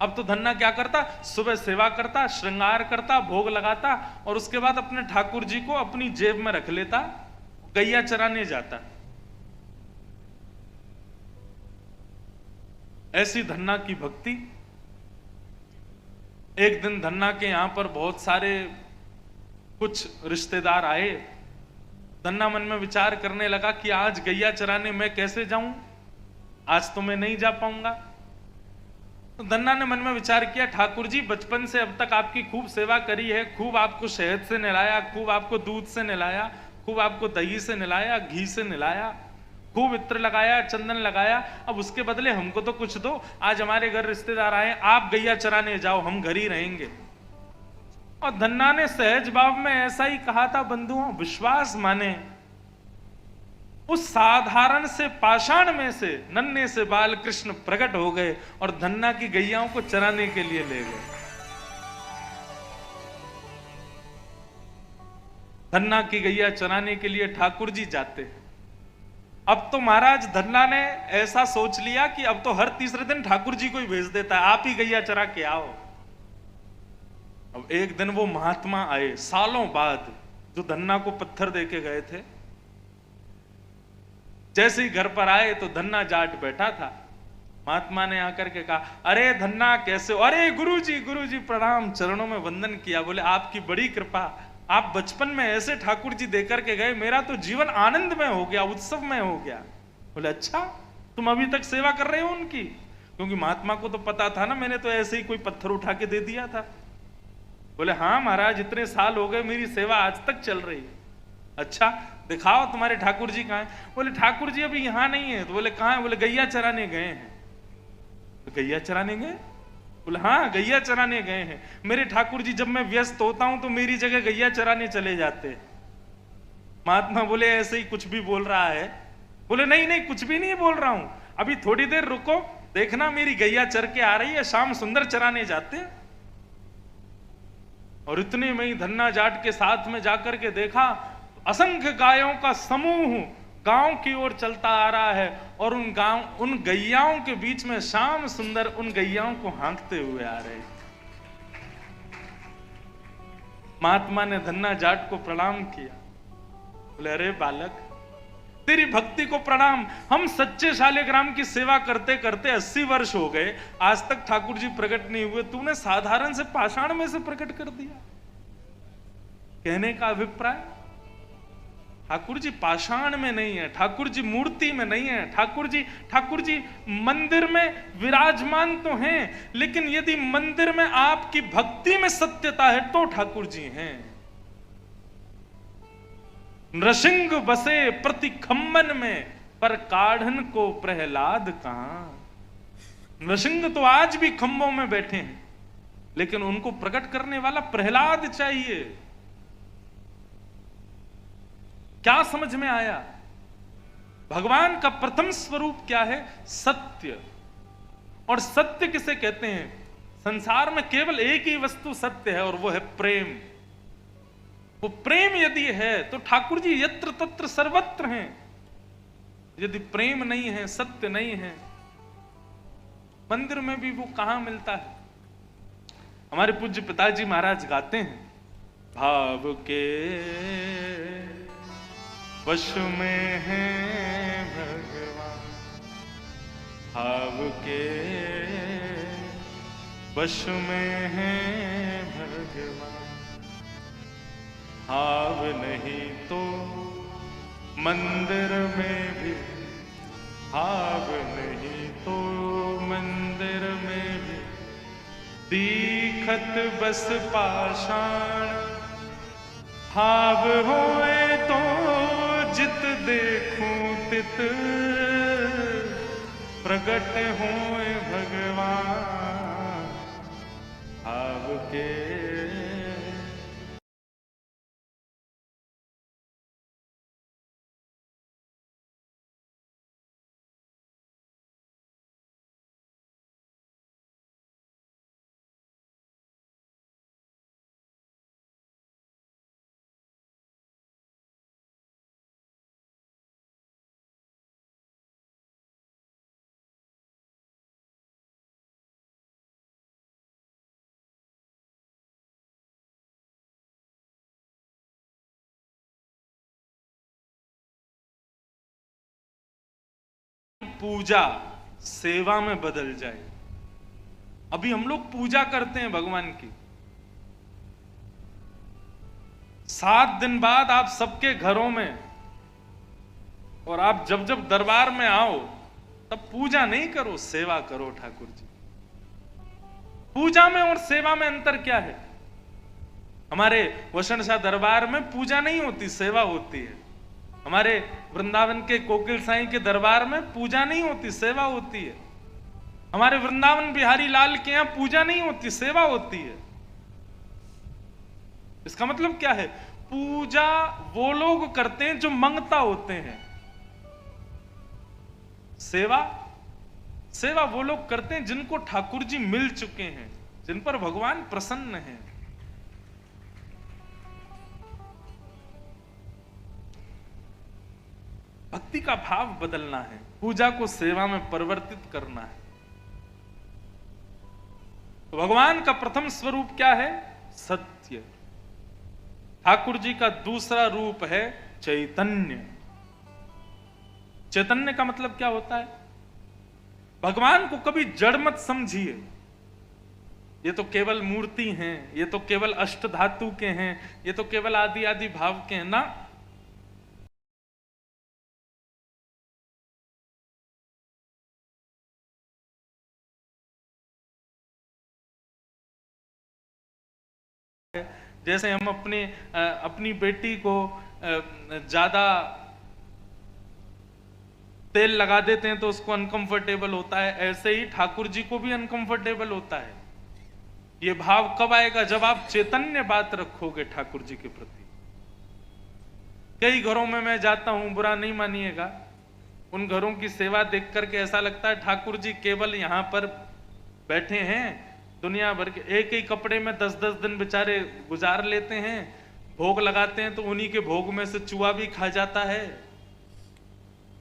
अब तो धन्ना क्या करता, सुबह सेवा करता, श्रृंगार करता, भोग लगाता और उसके बाद अपने ठाकुर जी को अपनी जेब में रख लेता, गैया चराने जाता। ऐसी धन्ना की भक्ति। एक दिन धन्ना के यहां पर बहुत सारे कुछ रिश्तेदार आए। धन्ना मन में विचार करने लगा कि आज गैया चराने मैं कैसे जाऊं, आज तो मैं नहीं जा पाऊंगा। तो धन्ना ने मन में विचार किया, ठाकुर जी बचपन से अब तक आपकी खूब सेवा करी है, खूब आपको शहद से नहलाया, खूब आपको दूध से नहलाया, खूब आपको दही से नहलाया, घी से नहलाया, खूब इत्र लगाया, चंदन लगाया, अब उसके बदले हमको तो कुछ दो। आज हमारे घर रिश्तेदार आए, आप गैया चराने जाओ, हम घर ही रहेंगे। और धन्ना ने सहज भाव में ऐसा ही कहा था। बंधुओं, विश्वास माने, उस साधारण से पाषाण में से नन्हे से बाल कृष्ण प्रकट हो गए और धन्ना की गैयाओं को चराने के लिए ले गए। धन्ना की गैया चराने के लिए ठाकुर जी जाते हैं। अब तो महाराज धन्ना ने ऐसा सोच लिया कि अब तो हर तीसरे दिन ठाकुर जी को ही भेज देता है, आप ही गैया चरा के आओ। अब एक दिन वो महात्मा आए सालों बाद, जो धन्ना को पत्थर दे के गए थे। जैसे ही घर पर आए तो धन्ना जाट बैठा था। महात्मा ने आकर के कहा, अरे धन्ना कैसे हो? अरे गुरुजी प्रणाम, चरणों में वंदन किया। बोले आपकी बड़ी कृपा, आप बचपन में ऐसे ठाकुर जी देकर के गए, मेरा तो जीवन आनंद में हो गया, उत्सव में हो गया। बोले अच्छा, तुम अभी तक सेवा कर रहे हो उनकी? क्योंकि महात्मा को तो पता था ना, मैंने तो ऐसे ही कोई पत्थर उठा के दे दिया था। बोले हाँ महाराज, इतने साल हो गए, मेरी सेवा आज तक चल रही है। अच्छा दिखाओ तुम्हारे ठाकुर जी कहाँ हैं? बोले ठाकुर जी अभी यहां नहीं है। तो बोले कहाँ है? बोले गैया चराने गए हैं। तो गैया चराने गए? बोले हाँ गैया चराने गए हैं। मेरे ठाकुर जी जब मैं व्यस्त होता हूं तो मेरी जगह गैया चराने चले जाते। महात्मा बोले ऐसे ही कुछ भी बोल रहा है? बोले नहीं नहीं, कुछ भी नहीं बोल रहा हूं, अभी थोड़ी देर रुको, देखना मेरी गैया चर के आ रही है, शाम सुंदर चराने जाते हैं। और इतने में ही धन्ना जाट के साथ में जाकर के देखा, असंख्य गायों का समूह गांव की ओर चलता आ रहा है और उन गैयाओं के बीच में श्याम सुंदर उन गैयाओं को हाँकते हुए आ रहे। महात्मा ने धन्ना जाट को प्रणाम किया। बोले अरे बालक, तेरी भक्ति को प्रणाम। हम सच्चे शालिग्राम की सेवा करते करते 80 वर्ष हो गए, आज तक ठाकुर जी प्रकट नहीं हुए, तूने साधारण से पाषाण में से प्रकट कर दिया। कहने का अभिप्राय, ठाकुर जी पाषाण में नहीं है, ठाकुर जी मूर्ति में नहीं है, ठाकुर जी मंदिर में विराजमान तो हैं, लेकिन यदि मंदिर में आपकी भक्ति में सत्यता है तो ठाकुर जी हैं। नृसिंह बसे प्रति खम्बन में, पर काढ़न को प्रहलाद कहां। नृसिंह तो आज भी खंभों में बैठे हैं, लेकिन उनको प्रकट करने वाला प्रहलाद चाहिए। क्या समझ में आया? भगवान का प्रथम स्वरूप क्या है? सत्य। और सत्य किसे कहते हैं? संसार में केवल एक ही वस्तु सत्य है और वो है प्रेम। वो प्रेम यदि है तो ठाकुर जी यत्र तत्र सर्वत्र हैं। यदि प्रेम नहीं है, सत्य नहीं है, मंदिर में भी वो कहां मिलता है? हमारे पूज्य पिताजी महाराज गाते हैं, भाव के वश में है भगवान, भाव के वश में है भगवान, भाव नहीं तो मंदिर में भी, भाव नहीं तो मंदिर में भी, दीखत बस पाषाण, भाव होए तो जित देखूं तित प्रगट होए भगवान, भाव के पूजा सेवा में बदल जाए। अभी हम लोग पूजा करते हैं भगवान की, 7 दिन बाद आप सबके घरों में, और आप जब जब दरबार में आओ तब पूजा नहीं करो, सेवा करो ठाकुर जी। पूजा में और सेवा में अंतर क्या है? हमारे वसण शाह दरबार में पूजा नहीं होती, सेवा होती है। हमारे वृंदावन के कोकिल साईं के दरबार में पूजा नहीं होती, सेवा होती है। हमारे वृंदावन बिहारी लाल के यहां पूजा नहीं होती, सेवा होती है। इसका मतलब क्या है? पूजा वो लोग करते हैं जो मंगता होते हैं, सेवा वो लोग करते हैं जिनको ठाकुर जी मिल चुके हैं, जिन पर भगवान प्रसन्न हैं। भक्ति का भाव बदलना है, पूजा को सेवा में परिवर्तित करना है। तो भगवान का प्रथम स्वरूप क्या है? सत्य। ठाकुर जी का दूसरा रूप है चैतन्य। चैतन्य का मतलब क्या होता है? भगवान को कभी जड़ मत समझिए, ये तो केवल मूर्ति हैं, ये तो केवल अष्ट धातु के हैं, ये तो केवल आदि आदि भाव के हैं ना। जैसे हम अपनी बेटी को ज्यादा तेल लगा देते हैं तो उसको अनकंफर्टेबल होता है, ऐसे ही ठाकुर जी को भी अनकंफर्टेबल होता है। ये भाव कब आएगा? जब आप चैतन्य बात रखोगे ठाकुर जी के प्रति। कई घरों में मैं जाता हूं, बुरा नहीं मानिएगा, उन घरों की सेवा देख करके ऐसा लगता है ठाकुर जी केवल यहां पर बैठे हैं, दुनिया भर के एक ही कपड़े में 10-10 दिन बेचारे गुजार लेते हैं, भोग लगाते हैं तो उन्हीं के भोग में से चूहा भी खा जाता है।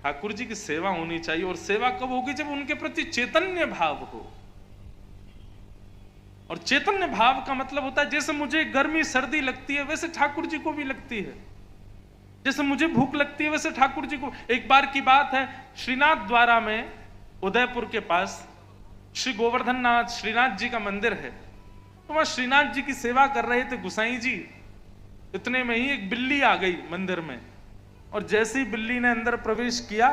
ठाकुर जी की सेवा होनी चाहिए, और सेवा कब होगी? जब उनके प्रति चैतन्य भाव हो। और चैतन्य भाव का मतलब होता है जैसे मुझे गर्मी सर्दी लगती है वैसे ठाकुर जी को भी लगती है, जैसे मुझे भूख लगती है वैसे ठाकुर जी को। एक बार की बात है, श्रीनाथ द्वारा में उदयपुर के पास श्री गोवर्धन नाथ श्रीनाथ जी का मंदिर है, तो वहां श्रीनाथ जी की सेवा कर रहे थे गुसाई जी। इतने में ही एक बिल्ली आ गई मंदिर में, और जैसे ही बिल्ली ने अंदर प्रवेश किया,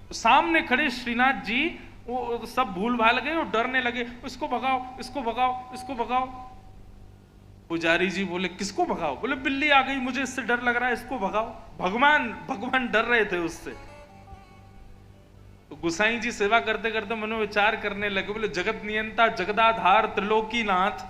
तो सामने खड़े श्रीनाथ जी वो सब भूल भाल गए और डरने लगे, इसको भगाओ, इसको भगाओ, इसको भगाओ। पुजारी जी बोले किसको भगाओ? बोले बिल्ली आ गई, मुझे इससे डर लग रहा है, इसको भगाओ। भगवान डर रहे थे उससे। तो गुसाई जी सेवा करते करते मनोविचार करने लगे, बोले जगत नियंता जगदाधार त्रिलोकी नाथ,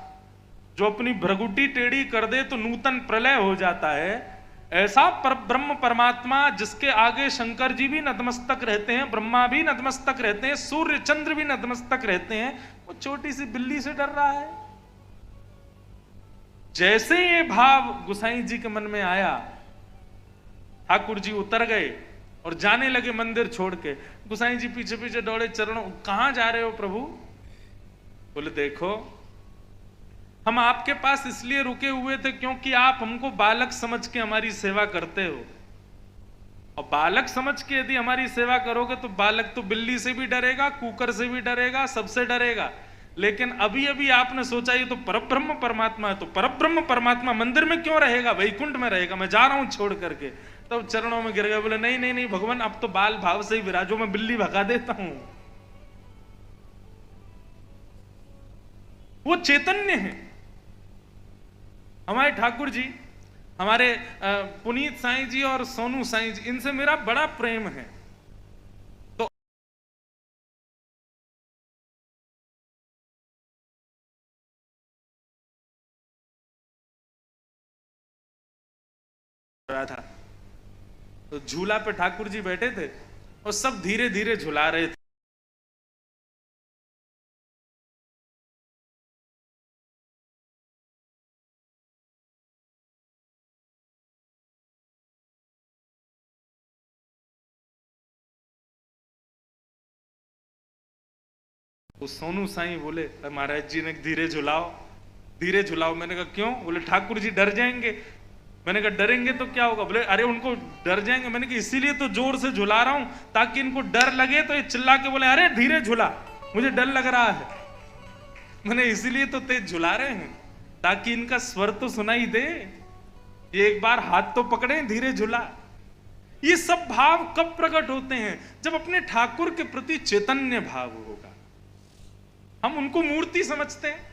जो अपनी भ्रगुटी टेढ़ी कर दे तो नूतन प्रलय हो जाता है, ऐसा ब्रह्म परमात्मा जिसके आगे शंकर जी भी नतमस्तक रहते हैं, ब्रह्मा भी नतमस्तक रहते हैं, सूर्य चंद्र भी नतमस्तक रहते हैं, वो छोटी सी बिल्ली से डर रहा है। जैसे ये भाव गुसाई जी के मन में आया, ठाकुर जी उतर गए और जाने लगे मंदिर छोड़ के। गुसाई जी पीछे पीछे दौड़े, चरणों, कहां जा रहे हो प्रभु? बोले देखो, हम आपके पास इसलिए रुके हुए थे क्योंकि आप हमको बालक समझ के हमारी सेवा करते हो, और बालक समझ के यदि हमारी सेवा करोगे तो बालक तो बिल्ली से भी डरेगा, कुकर से भी डरेगा, सबसे डरेगा। लेकिन अभी अभी आपने सोचा ये तो परब्रह्म परमात्मा है, तो परब्रह्म परमात्मा मंदिर में क्यों रहेगा? वैकुंठ में रहेगा, मैं जा रहा हूं छोड़ करके। तब चरणों में गिर गए, बोले नहीं नहीं नहीं भगवान, अब तो बाल भाव से ही विराजो, मैं बिल्ली भगा देता हूं। वो चैतन्य है हमारे ठाकुर जी। हमारे पुनीत साईं जी और सोनू साईं जी, इनसे मेरा बड़ा प्रेम है। तो रहा था, तो झूला पे ठाकुर जी बैठे थे और सब धीरे धीरे झुला रहे थे। वो सोनू साईं बोले महाराज जी ने धीरे झुलाओ, धीरे झुलाओ। मैंने कहा क्यों? बोले ठाकुर जी डर जाएंगे। मैंने कहा डरेंगे तो क्या होगा? बोले अरे उनको डर जाएंगे। मैंने कहा इसीलिए तो जोर से झुला रहा हूं ताकि इनको डर लगे तो ये चिल्ला के बोले अरे धीरे झुला, मुझे डर लग रहा है। मैंने इसीलिए तो तेज झुला रहे हैं ताकि इनका स्वर तो सुनाई दे। ये एक बार हाथ तो पकड़े, धीरे झुला। ये सब भाव कब प्रकट होते हैं? जब अपने ठाकुर के प्रति चैतन्य भाव होगा। हम उनको मूर्ति समझते हैं,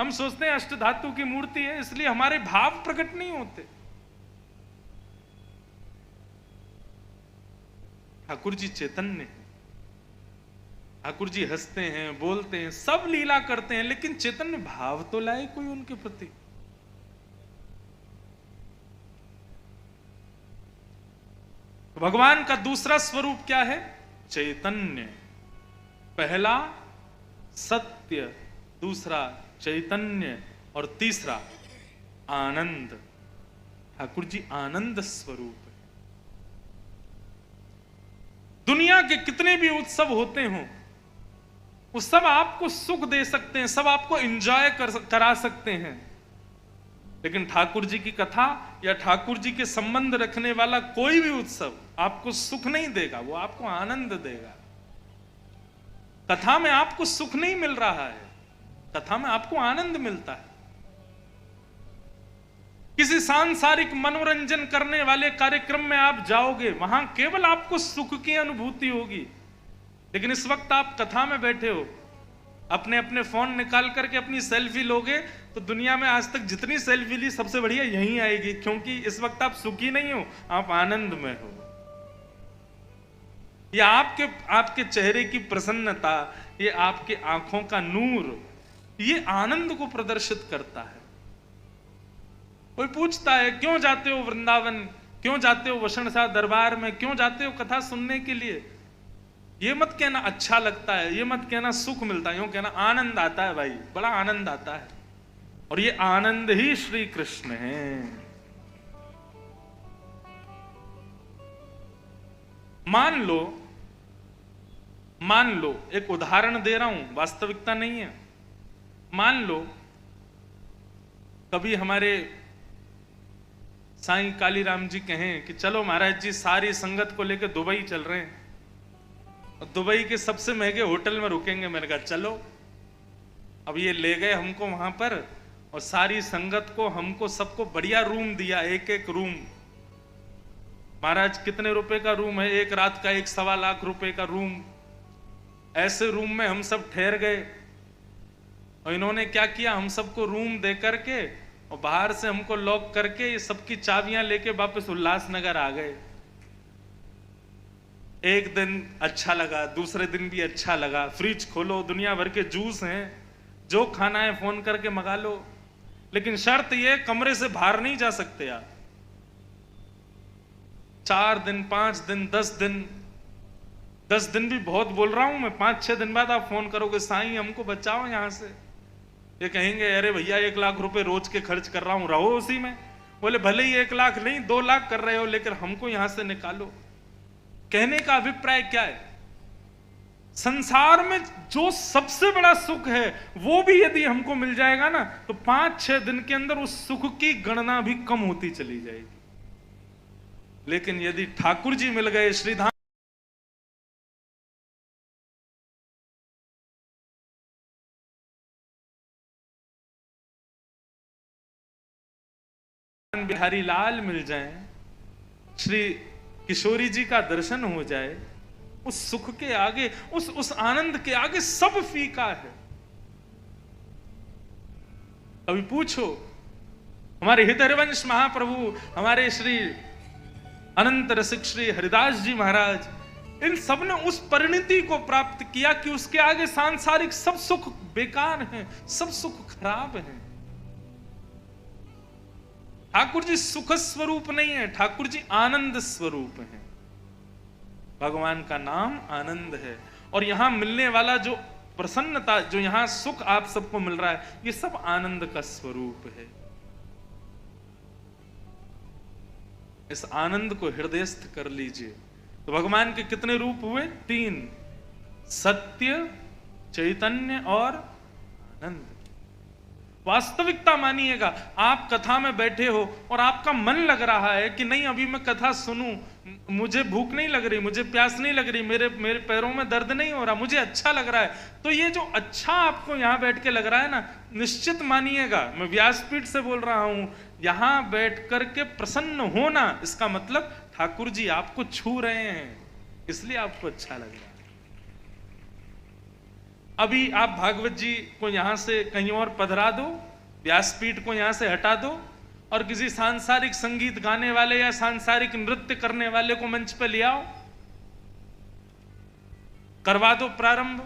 हम सोचते हैं अष्ट धातु की मूर्ति है, इसलिए हमारे भाव प्रकट नहीं होते। ठाकुर जी चैतन्य है, ठाकुर जी हंसते हैं, बोलते हैं, सब लीला करते हैं, लेकिन चैतन्य भाव तो लाए कोई उनके प्रति। भगवान का दूसरा स्वरूप क्या है? चैतन्य। पहला सत्य, दूसरा चैतन्य और तीसरा आनंद। ठाकुर जी आनंद स्वरूप है। दुनिया के कितने भी उत्सव होते हों, वो सब आपको सुख दे सकते हैं, सब आपको एंजॉय करा सकते हैं, लेकिन ठाकुर जी की कथा या ठाकुर जी के संबंध रखने वाला कोई भी उत्सव आपको सुख नहीं देगा, वो आपको आनंद देगा। कथा में आपको सुख नहीं मिल रहा है, कथा में आपको आनंद मिलता है। किसी सांसारिक मनोरंजन करने वाले कार्यक्रम में आप जाओगे, वहां केवल आपको सुख की अनुभूति होगी, लेकिन इस वक्त आप कथा में बैठे हो, अपने अपने फोन निकाल करके अपनी सेल्फी लोगे तो दुनिया में आज तक जितनी सेल्फी ली सबसे बढ़िया यहीं आएगी, क्योंकि इस वक्त आप सुखी नहीं हो, आप आनंद में हो। ये आपके चेहरे की प्रसन्नता, ये आपके आंखों का नूर, ये आनंद को प्रदर्शित करता है। कोई पूछता है क्यों जाते हो वृंदावन, क्यों जाते हो वसंत दरबार में, क्यों जाते हो कथा सुनने के लिए? ये मत कहना अच्छा लगता है, ये मत कहना सुख मिलता है, यूं कहना आनंद आता है भाई, बड़ा आनंद आता है। और ये आनंद ही श्री कृष्ण है। मान लो एक उदाहरण दे रहा हूं, वास्तविकता नहीं है। मान लो कभी हमारे साईं कालीराम जी कहें कि चलो महाराज जी सारी संगत को लेकर दुबई चल रहे हैं, दुबई के सबसे महंगे होटल में रुकेंगे। मैंने कहा चलो। अब ये ले गए हमको वहां पर और सारी संगत को, हमको सबको बढ़िया रूम दिया, एक एक रूम। महाराज कितने रुपए का रूम है? एक रात का 1.25 लाख रुपए का रूम। ऐसे रूम में हम सब ठहर गए और इन्होंने क्या किया, हम सबको रूम दे करके और बाहर से हमको लॉक करके ये सबकी चाबियां लेके वापस उल्लासनगर आ गए। एक दिन अच्छा लगा, दूसरे दिन भी अच्छा लगा। फ्रिज खोलो, दुनिया भर के जूस हैं, जो खाना है फोन करके मंगा लो, लेकिन शर्त ये कमरे से बाहर नहीं जा सकते आप। 4 दिन, 5 दिन, 10 दिन, 10 दिन भी बहुत बोल रहा हूं मैं, 5-6 दिन बाद आप फोन करोगे साईं हमको बचाओ यहां से, ये कहेंगे अरे भैया 1 लाख रुपए रोज के खर्च कर रहा हूं, रहो उसी में। बोले भले ही 1 लाख नहीं 2 लाख कर रहे हो, लेकिन हमको यहां से निकालो। कहने का अभिप्राय क्या है? संसार में जो सबसे बड़ा सुख है वो भी यदि हमको मिल जाएगा ना, तो 5-6 दिन के अंदर उस सुख की गणना भी कम होती चली जाएगी। लेकिन यदि ठाकुर जी मिल गए, श्रीधाम बिहारी लाल मिल जाए, श्री किशोरी जी का दर्शन हो जाए, उस सुख के आगे, उस आनंद के आगे सब फीका है। अभी पूछो हमारे हृदयवंश महाप्रभु, हमारे श्री अनंत रसिक श्री हरिदास जी महाराज, इन सब ने उस परिणति को प्राप्त किया कि उसके आगे सांसारिक सब सुख बेकार हैं, सब सुख खराब हैं। ठाकुर जी सुख स्वरूप नहीं है, ठाकुर जी आनंद स्वरूप है। भगवान का नाम आनंद है, और यहां मिलने वाला जो प्रसन्नता, जो यहां सुख आप सबको मिल रहा है, ये सब आनंद का स्वरूप है। इस आनंद को हृदयस्थ कर लीजिए। तो भगवान के कितने रूप हुए? 3, सत्य, चैतन्य और आनंद। वास्तविकता मानिएगा। आप कथा में बैठे हो और आपका मन लग रहा है कि नहीं अभी मैं कथा सुनूं, मुझे भूख नहीं लग रही, मुझे प्यास नहीं लग रही, मेरे पैरों में दर्द नहीं हो रहा, मुझे अच्छा लग रहा है, तो ये जो अच्छा आपको यहाँ बैठ के लग रहा है ना, निश्चित मानिएगा, मैं व्यासपीठ से बोल रहा हूं, यहां बैठ करके प्रसन्न होना, इसका मतलब ठाकुर जी आपको छू रहे हैं, इसलिए आपको अच्छा लग रहा है। अभी आप भागवत जी को यहां से कहीं और पधरा दो, व्यासपीठ को यहां से हटा दो और किसी सांसारिक संगीत गाने वाले या सांसारिक नृत्य करने वाले को मंच पे ले आओ, करवा दो प्रारंभ।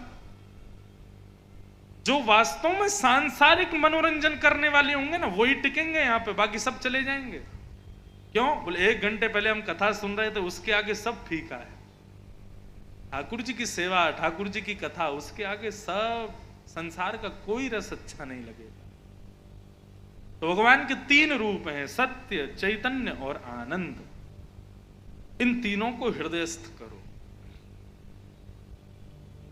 जो वास्तव में सांसारिक मनोरंजन करने वाले होंगे ना, वही टिकेंगे यहां पे, बाकी सब चले जाएंगे। क्यों? बोले 1 घंटे पहले हम कथा सुन रहे थे, उसके आगे सब फीका है। ठाकुर जी की सेवा, ठाकुर जी की कथा, उसके आगे सब संसार का कोई रस अच्छा नहीं लगेगा। तो भगवान के 3 रूप हैं, सत्य, चैतन्य और आनंद। इन तीनों को हृदयस्थ करो।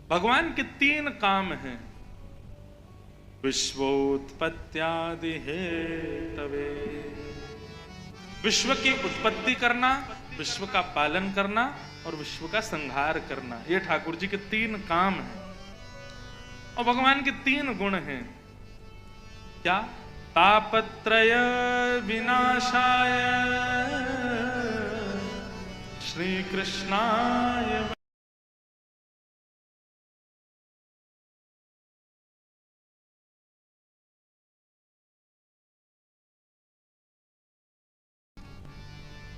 भगवान के 3 काम हैं, विश्वोत्पत्त्यादि हेतवे, विश्व की उत्पत्ति करना, विश्व का पालन करना और विश्व का संहार करना, ये ठाकुर जी के 3 काम हैं। और भगवान के 3 गुण हैं, क्या? तापत्रय विनाशाय श्री कृष्णाय,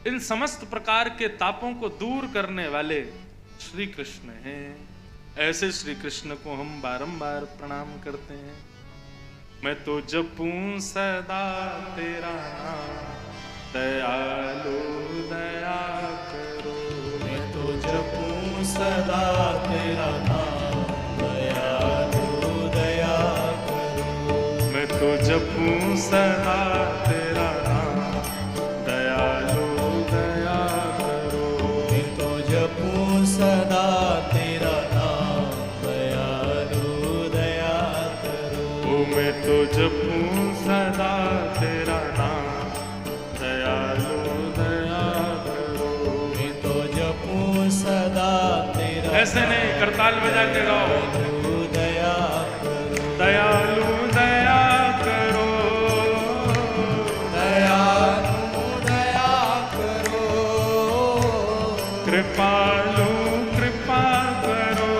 इन समस्त प्रकार के तापों को दूर करने वाले श्री कृष्ण हैं। ऐसे श्री कृष्ण को हम बारंबार प्रणाम करते हैं। मैं तो जपूं सदा तेरा नाम, दयालु दया करो। मैं तो जपूं सदा तेरा नाम, दयालु दया करो। मैं तो जपूं सदा तेरा नाम, दयालु दया करो। मैं तो जपूं सदा तेरा नाम, दयालु दया करो। मैं तो जपूं सदा तेरा नाम, दयालु दया करो। मैं तो जपूं सदा तेरा, ऐसे नहीं, करताल बजा के गाओ। दया करो, दयालु दया करो, दयालु दया करो। कृपालु कृपा करो,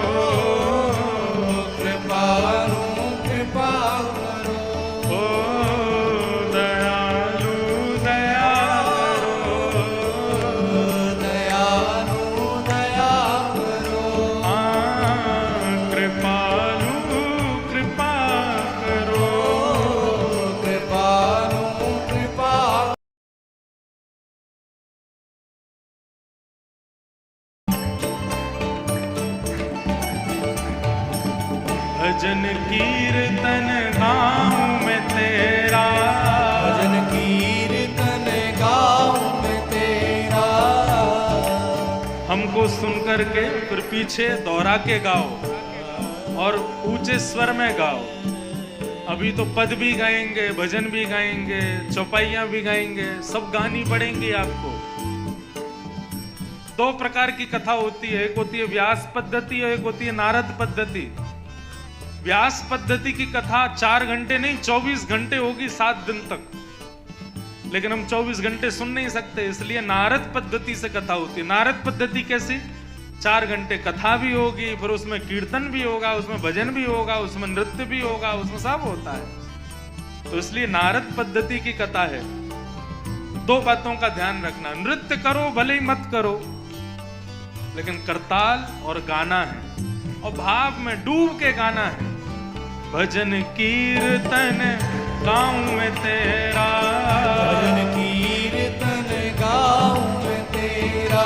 कृपालु कृपा करो। ओ दयालु दया करो, दयालु दया करो। कृपालु कृपा करो, कृपालु कृपा। भजन कीर्तन गाऊं मैं तेरा, भजन कीर्तन गाऊं मैं तेरा। हमको सुन करके फिर पीछे दोहरा के गाओ और ऊंचे स्वर में गाओ। अभी तो पद भी गाएंगे, भजन भी गाएंगे, चौपाइयां भी गाएंगे, सब गानी पड़ेंगी आपको। 2 प्रकार की कथा होती है, एक होती है व्यास पद्धति और एक होती है नारद पद्धति। व्यास पद्धति की कथा 4 घंटे नहीं 24 घंटे होगी, 7 दिन तक, लेकिन हम 24 घंटे सुन नहीं सकते, इसलिए नारद पद्धति से कथा होती है। नारद पद्धति कैसी? 4 घंटे कथा भी होगी, फिर उसमें कीर्तन भी होगा, उसमें भजन भी होगा, उसमें नृत्य भी होगा, उसमें सब होता है। तो इसलिए नारद पद्धति की कथा है। 2 बातों का ध्यान रखना, नृत्य करो भले ही मत करो, लेकिन करताल और गाना है, और भाव में डूब के गाना है। भजन कीर्तन गाऊं मैं तेरा, भजन कीर्तन गाऊं मैं तेरा।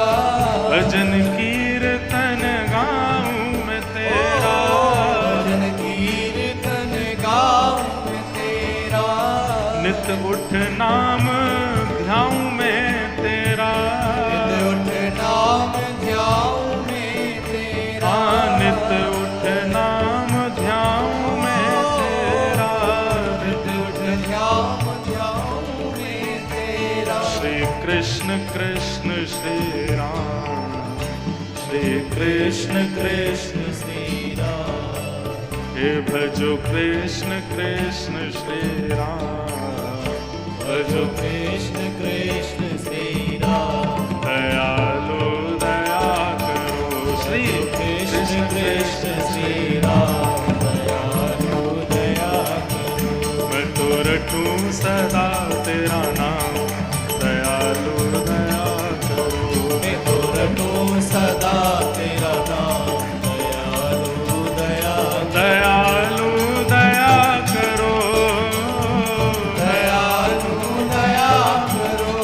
भजन कीर्तन गाऊं मैं तेरा, भजन कीर्तन गाऊं मैं तेरा। नित उठ नाम ध्याऊं मैं तेरा, नित उठ नाम ध्याऊं मैं तेरा। नित उठ नाम ध्याऊं मैं तेरा, नित उठ कृष्ण कृष्ण श्री राम, श्री कृष्ण कृष्ण श्री राम। हे भजो कृष्ण कृष्ण श्री राम, भजो कृष्ण कृष्ण श्री राम। दयालु दया करो श्री कृष्ण कृष्ण श्री राम, दयालु दया करो। मैं तो रटूं सदा तेरा नाम, दयालु दया करो। मैं तो रटूं सदा तेरा नाम, दयालु दया, दयालु दया करो, दयालु दया करो।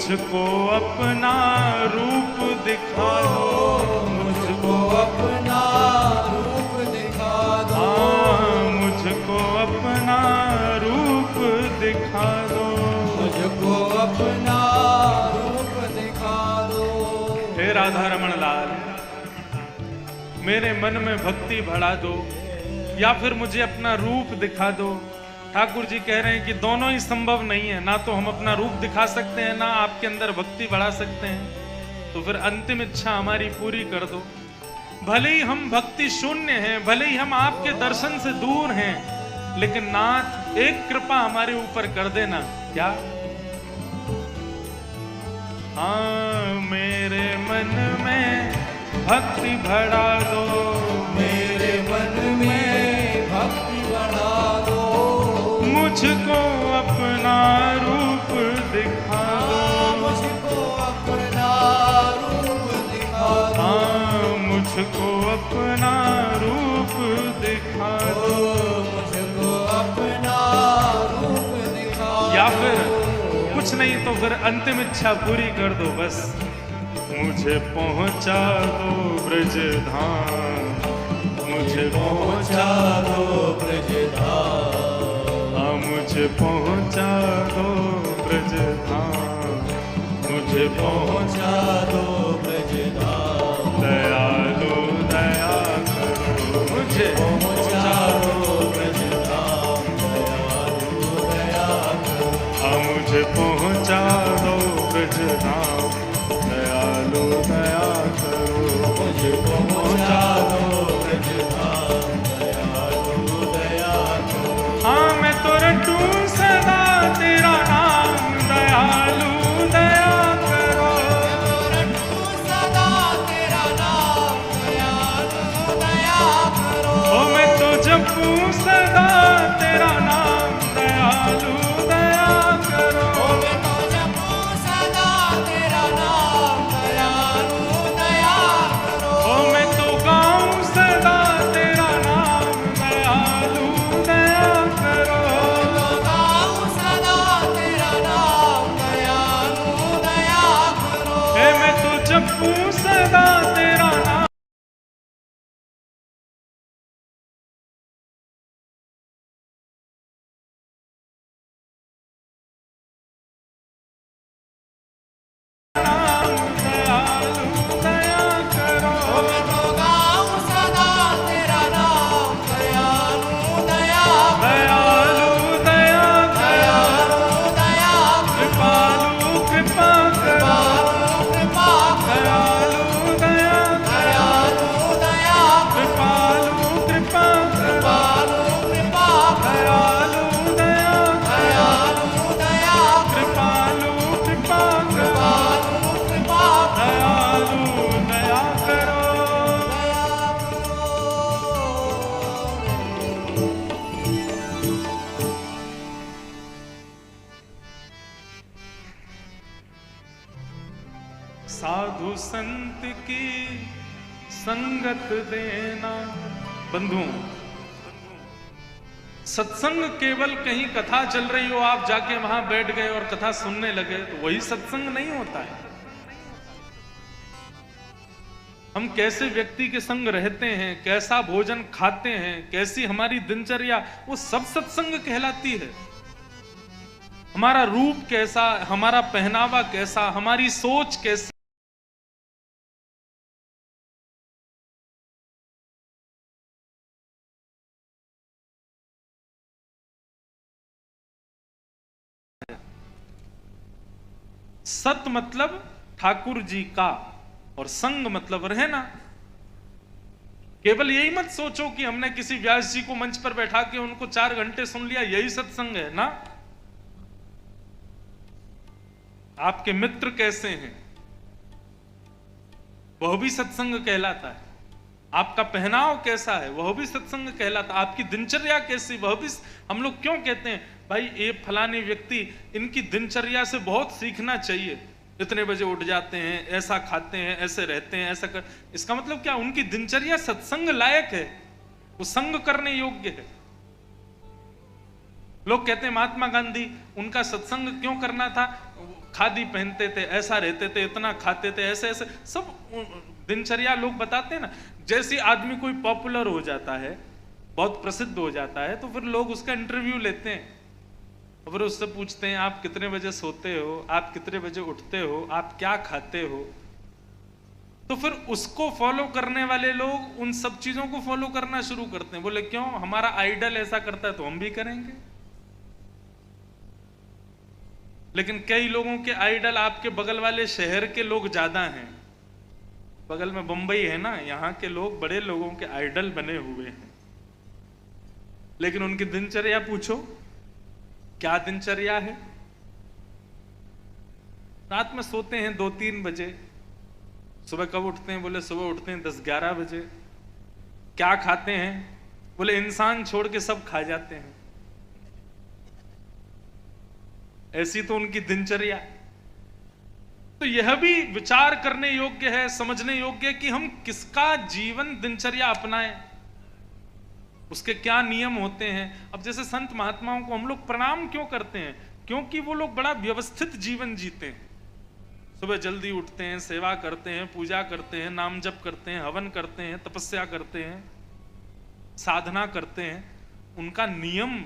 मुझको अपना रूप दिखा दो, मुझको अपना रूप दिखा दो, मुझको अपना रूप दिखा दो, मुझको अपना रूप दिखा दो। हे राधा रमण लाल, मेरे मन में भक्ति बढ़ा दो या फिर मुझे अपना रूप दिखा दो। ठाकुर जी कह रहे हैं कि दोनों ही संभव नहीं है, ना तो हम अपना रूप दिखा सकते हैं, ना आपके अंदर भक्ति बढ़ा सकते हैं। तो फिर अंतिम इच्छा हमारी पूरी कर दो। भले ही हम भक्ति शून्य हैं, भले ही हम आपके दर्शन से दूर हैं, लेकिन नाथ एक कृपा हमारे ऊपर कर देना। क्या? हाँ, मेरे मन में भक्ति बढ़ा दो, मेरे मन में भक्ति बढ़ा दो, मुझको अपना रूप दिखा दो, मुझको अपना रूप दिखा दो, हाँ मुझको अपना रूप दिखा दो, मुझको अपना रूप दिखा दो। या फिर कुछ नहीं तो फिर अंतिम इच्छा पूरी कर दो, बस मुझे पहुंचा दो ब्रज धाम, मुझे पहुंचा दो ब्रज धाम, हाँ मुझे पहुंचा दो ब्रज धाम, मुझे पहुंचा दो ब्रज धाम। दयालु दया करो, मुझे पहुंचा दो ब्रज धाम, दयालु दया करो। हाँ मुझे पहुंचा दो ब्रज धाम, दयालु दया करो, मुझे पहुंचा दो ब्रज धाम, दयालु दया करो। हाँ मैं तो रटूं सदा तेरा नाम, दयालु दया करो, रटूं सदा तेरा नाम, दयालु दया करो। ओ मैं तो जपूं सदा तेरा नाम, दयालु दया करो, मैं तो जपूं सदा तेरा नाम, दयालु दया करो। ओ मैं तो गाऊं सदा तेरा नाम, दयालु दया करो, तो गाऊं सदा तेरा नाम, दयालु दया करो। हे मैं तो जपूं सदा तेरा नाम, दयालु दया करो, मैं तो गाऊं सदा तेरा नाम, दयालु दया दयालु दया करो, दयालु दया कृपालु कृपा करो, कृपा दयालु दया दयालु दया कृपालु कृपा करो, कृपा दयालु दया दयालु दया कृपालु कृपा करो, कृपा दयालु दया करो। साधु संत की संगत देना। बंधुओं, सत्संग केवल कहीं कथा चल रही हो, आप जाके वहां बैठ गए और कथा सुनने लगे, तो वही सत्संग नहीं होता है। हम कैसे व्यक्ति के संग रहते हैं, कैसा भोजन खाते हैं, कैसी हमारी दिनचर्या, वो सब सत्संग कहलाती है। हमारा रूप कैसा, हमारा पहनावा कैसा, हमारी सोच कैसी, सत मतलब ठाकुर जी का और संग मतलब रहना। केवल यही मत सोचो कि हमने किसी व्यास जी को मंच पर बैठा के उनको 4 घंटे सुन लिया, यही सत्संग है ना। आपके मित्र कैसे हैं, वह भी सत्संग कहलाता है। आपका पहनाव कैसा है, वह भी सत्संग कहलाता है। आपकी दिनचर्या कैसी, वह भी। हम लोग क्यों कहते हैं भाई ये फलाने व्यक्ति, इनकी दिनचर्या से बहुत सीखना चाहिए, इतने बजे उठ जाते हैं, ऐसा खाते हैं, ऐसे रहते हैं, ऐसा कर। इसका मतलब क्या, उनकी दिनचर्या सत्संग लायक है, वो संग करने योग्य है। लोग कहते हैं महात्मा गांधी, उनका सत्संग क्यों करना था, खादी पहनते थे, ऐसा रहते थे, इतना खाते थे, ऐसे ऐसे सब दिनचर्या लोग बताते हैं ना। जैसे आदमी कोई पॉपुलर हो जाता है, बहुत प्रसिद्ध हो जाता है, तो फिर लोग उसका इंटरव्यू लेते हैं और फिर उससे पूछते हैं आप कितने बजे सोते हो, आप कितने बजे उठते हो, आप क्या खाते हो। तो फिर उसको फॉलो करने वाले लोग उन सब चीजों को फॉलो करना शुरू करते हैं। बोले क्यों, हमारा आइडल ऐसा करता है तो हम भी करेंगे। लेकिन कई लोगों के आइडल आपके बगल वाले शहर के लोग ज्यादा हैं। बगल में बंबई है ना, यहाँ के लोग बड़े लोगों के आइडल बने हुए हैं, लेकिन उनकी दिनचर्या पूछो, क्या दिनचर्या है। रात में सोते हैं 2-3 बजे, सुबह कब उठते हैं, बोले सुबह उठते हैं 10-11 बजे। क्या खाते हैं, बोले इंसान छोड़ के सब खा जाते हैं। ऐसी तो उनकी दिनचर्या। तो यह भी विचार करने योग्य है, समझने योग्य है कि हम किसका जीवन दिनचर्या अपनाएं, उसके क्या नियम होते हैं। अब जैसे संत महात्माओं को हम लोग प्रणाम क्यों करते हैं? क्योंकि वो लोग बड़ा व्यवस्थित जीवन जीते हैं। सुबह जल्दी उठते हैं, सेवा करते हैं, पूजा करते हैं, नाम जप करते हैं, हवन करते हैं, तपस्या करते हैं, साधना करते हैं। उनका नियम,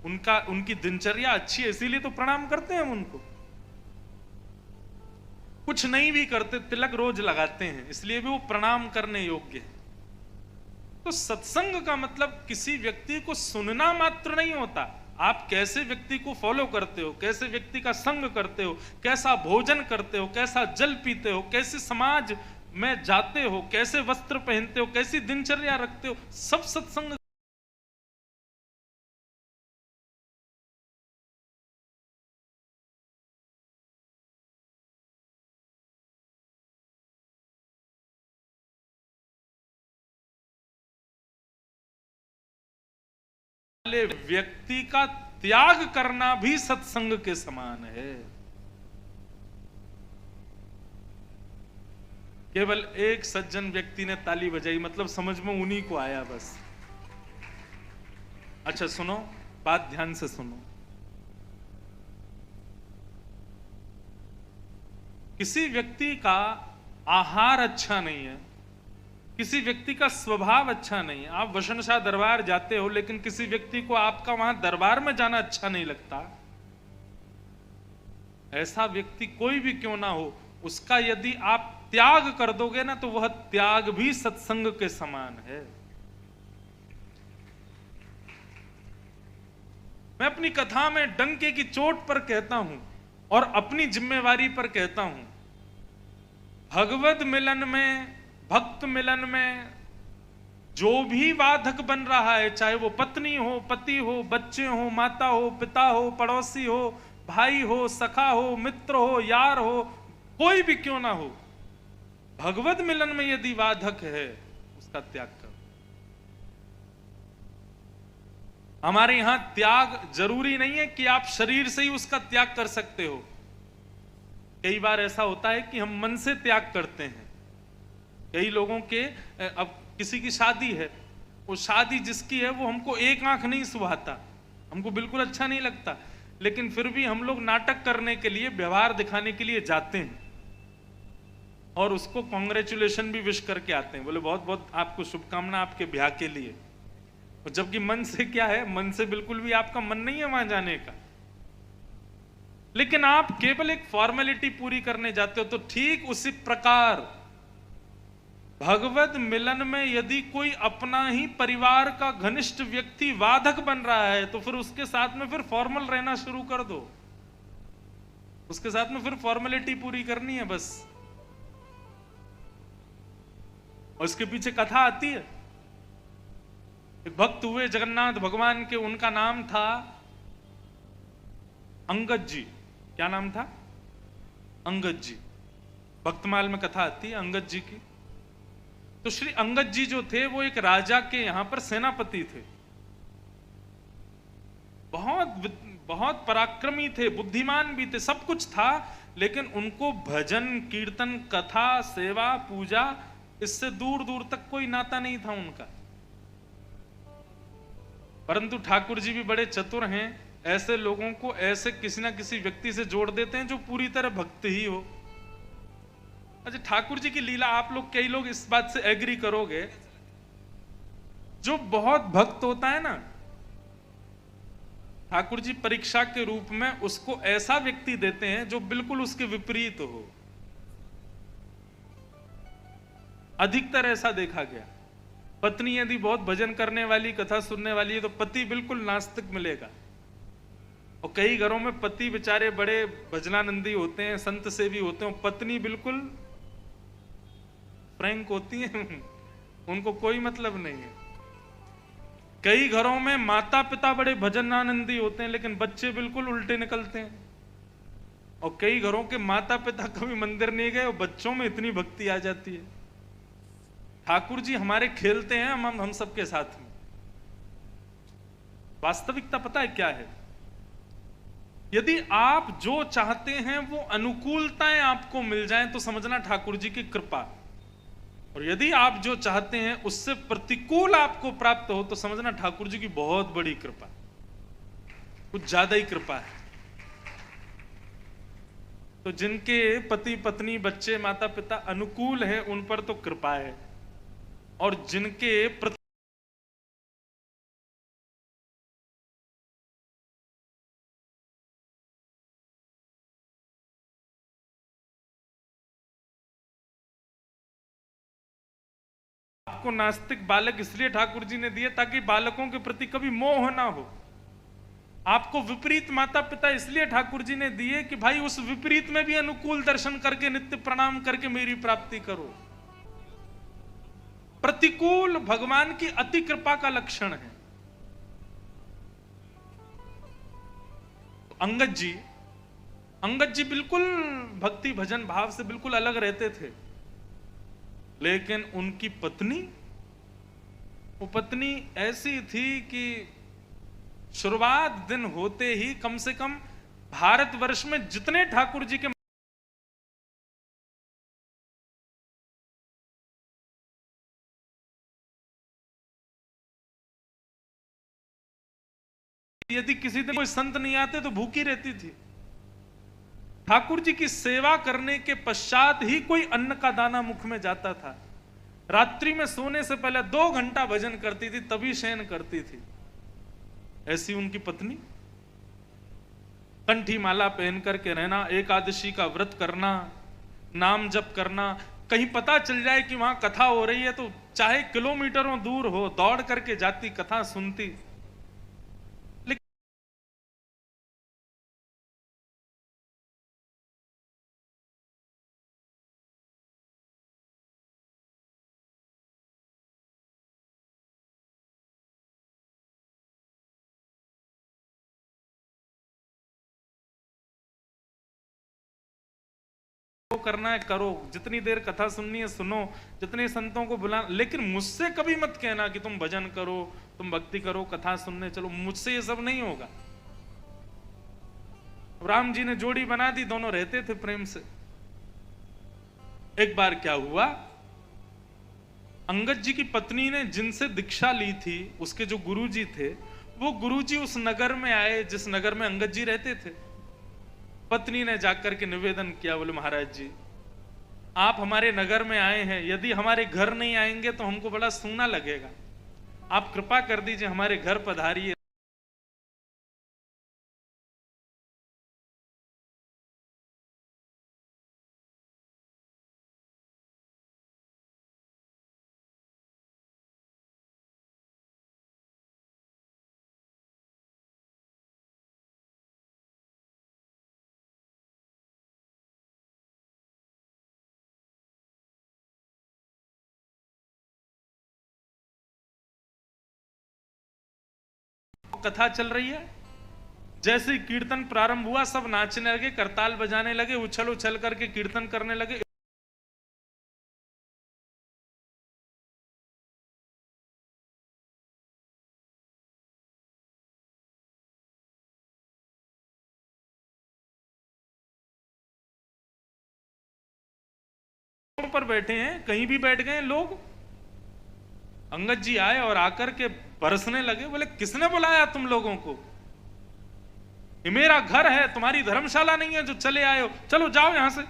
उनकी दिनचर्या अच्छी है, इसीलिए तो प्रणाम करते हैं हम उनको। कुछ नहीं भी करते, तिलक रोज लगाते हैं, इसलिए भी वो प्रणाम करने योग्य है। तो सत्संग का मतलब किसी व्यक्ति को सुनना मात्र नहीं होता। आप कैसे व्यक्ति को फॉलो करते हो, कैसे व्यक्ति का संग करते हो, कैसा भोजन करते हो, कैसा जल पीते हो, कैसे समाज में जाते हो, कैसे वस्त्र पहनते हो, कैसी दिनचर्या रखते हो, सब सत्संग। व्यक्ति का त्याग करना भी सत्संग के समान है। केवल एक सज्जन व्यक्ति ने ताली बजाई, मतलब समझ में उन्हीं को आया बस। अच्छा सुनो, बात ध्यान से सुनो। किसी व्यक्ति का आहार अच्छा नहीं है, किसी व्यक्ति का स्वभाव अच्छा नहीं है। आप वसनशाह दरबार जाते हो, लेकिन किसी व्यक्ति को आपका वहां दरबार में जाना अच्छा नहीं लगता। ऐसा व्यक्ति कोई भी क्यों ना हो, उसका यदि आप त्याग कर दोगे ना, तो वह त्याग भी सत्संग के समान है। मैं अपनी कथा में डंके की चोट पर कहता हूं और अपनी जिम्मेवारी पर कहता हूं, भगवत मिलन में, भक्त मिलन में जो भी वाधक बन रहा है, चाहे वो पत्नी हो, पति हो, बच्चे हो, माता हो, पिता हो, पड़ोसी हो, भाई हो, सखा हो, मित्र हो, यार हो, कोई भी क्यों ना हो, भगवत मिलन में यदि वाधक है, उसका त्याग करो। हमारे यहां त्याग जरूरी नहीं है कि आप शरीर से ही उसका त्याग कर सकते हो। कई बार ऐसा होता है कि हम मन से त्याग करते हैं। कई लोगों के, अब किसी की शादी है, वो शादी जिसकी है वो हमको एक आंख नहीं सुहाता, हमको बिल्कुल अच्छा नहीं लगता, लेकिन फिर भी हम लोग नाटक करने के लिए, व्यवहार दिखाने के लिए जाते हैं और उसको कांग्रेचुलेशन भी विश करके आते हैं, बोले बहुत बहुत आपको शुभकामना आपके ब्याह के लिए। और जबकि मन से क्या है, मन से बिल्कुल भी आपका मन नहीं है वहां जाने का, लेकिन आप केवल एक फॉर्मेलिटी पूरी करने जाते हो। तो ठीक उसी प्रकार भगवत मिलन में यदि कोई अपना ही परिवार का घनिष्ठ व्यक्ति वाधक बन रहा है, तो फिर उसके साथ में फिर फॉर्मल रहना शुरू कर दो, उसके साथ में फिर फॉर्मेलिटी पूरी करनी है बस। और इसके पीछे कथा आती है। एक भक्त हुए जगन्नाथ भगवान के, उनका नाम था अंगद जी। क्या नाम था? अंगद जी। भक्तमाल में कथा आती है अंगद जी की। तो श्री अंगद जी जो थे, वो एक राजा के यहां पर सेनापति थे। बहुत पराक्रमी थे, बुद्धिमान भी थे, सब कुछ था, लेकिन उनको भजन, कीर्तन, कथा, सेवा, पूजा, इससे दूर दूर तक कोई नाता नहीं था उनका। परंतु ठाकुर जी भी बड़े चतुर हैं, ऐसे लोगों को ऐसे किसी ना किसी व्यक्ति से जोड़ देते हैं जो पूरी तरह भक्त ही हो। अच्छा, ठाकुर जी की लीला, आप लोग, कई लोग इस बात से एग्री करोगे, जो बहुत भक्त होता है ना, ठाकुर जी परीक्षा के रूप में उसको ऐसा व्यक्ति देते हैं जो बिल्कुल उसके विपरीत हो। अधिकतर ऐसा देखा गया। पत्नी यदि बहुत भजन करने वाली, कथा सुनने वाली है, तो पति बिल्कुल नास्तिक मिलेगा। और कई घरों में पति बेचारे बड़े भजनानंदी होते हैं, संत सेवी होते हैं, पत्नी बिल्कुल फ्रैंक होती है, उनको कोई मतलब नहीं है। कई घरों में माता पिता बड़े भजनानंदी होते हैं, लेकिन बच्चे बिल्कुल उल्टे निकलते हैं। और कई घरों के माता पिता कभी मंदिर नहीं गए और बच्चों में इतनी भक्ति आ जाती है। ठाकुर जी हमारे खेलते हैं हम सबके साथ में। वास्तविकता पता है क्या है? यदि आप जो चाहते हैं वो अनुकूलताएं आपको मिल जाएं तो समझना ठाकुर जी की कृपा, और यदि आप जो चाहते हैं उससे प्रतिकूल आपको प्राप्त हो तो समझना ठाकुर जी की बहुत बड़ी कृपा, कुछ ज्यादा ही कृपा है। तो जिनके पति पत्नी बच्चे माता पिता अनुकूल हैं उन पर तो कृपा है, और जिनके आपको नास्तिक बालक इसलिए ठाकुर जी ने दिए ताकि बालकों के प्रति कभी मोह ना हो। आपको विपरीत माता पिता इसलिए ठाकुर जी ने दिए कि भाई उस विपरीत में भी अनुकूल दर्शन करके नित्य प्रणाम करके मेरी प्राप्ति करो। प्रतिकूल भगवान की अति कृपा का लक्षण है। अंगद जी बिल्कुल भक्ति भजन भाव से बिल्कुल अलग रहते थे, लेकिन उनकी पत्नी, वो पत्नी ऐसी थी कि शुरुआत दिन होते ही कम से कम भारतवर्ष में जितने ठाकुर जी के यदि किसी दिन कोई संत नहीं आते तो भूखी रहती थी। ठाकुर जी की सेवा करने के पश्चात ही कोई अन्न का दाना मुख में जाता था। रात्रि में सोने से पहले 2 घंटा भजन करती थी, तभी शयन करती थी। ऐसी उनकी पत्नी। कंठी माला पहन करके रहना, एकादशी का व्रत करना, नाम जप करना, कहीं पता चल जाए कि वहां कथा हो रही है तो चाहे किलोमीटरों दूर हो दौड़ करके जाती, कथा सुनती। करना है करो, जितनी देर कथा सुननी है सुनो, जितने संतों को बुला, लेकिन मुझसे कभी मत कहना कि तुम भजन करो, तुम भक्ति करो, कथा सुनने चलो, मुझसे ये सब नहीं होगा। राम जी ने जोड़ी बना दी, दोनों रहते थे प्रेम से। एक बार क्या हुआ, अंगद जी की पत्नी ने जिनसे दीक्षा ली थी, उसके जो गुरुजी थे, वो गुरुजी उस नगर में आए जिस नगर में अंगद जी रहते थे। पत्नी ने जाकर के निवेदन किया, बोले महाराज जी आप हमारे नगर में आए हैं, यदि हमारे घर नहीं आएंगे तो हमको बड़ा सूना लगेगा, आप कृपा कर दीजिए हमारे घर पधारिए। कथा चल रही है, जैसे ही कीर्तन प्रारंभ हुआ सब नाचने लगे, करताल बजाने लगे, उछल उछल करके कीर्तन करने लगे। पर बैठे हैं, कहीं भी बैठ गए लोग। अंगद जी आए और आकर के बरसने लगे, बोले किसने बुलाया तुम लोगों को, ये मेरा घर है, तुम्हारी धर्मशाला नहीं है जो चले आए हो, चलो जाओ यहां से।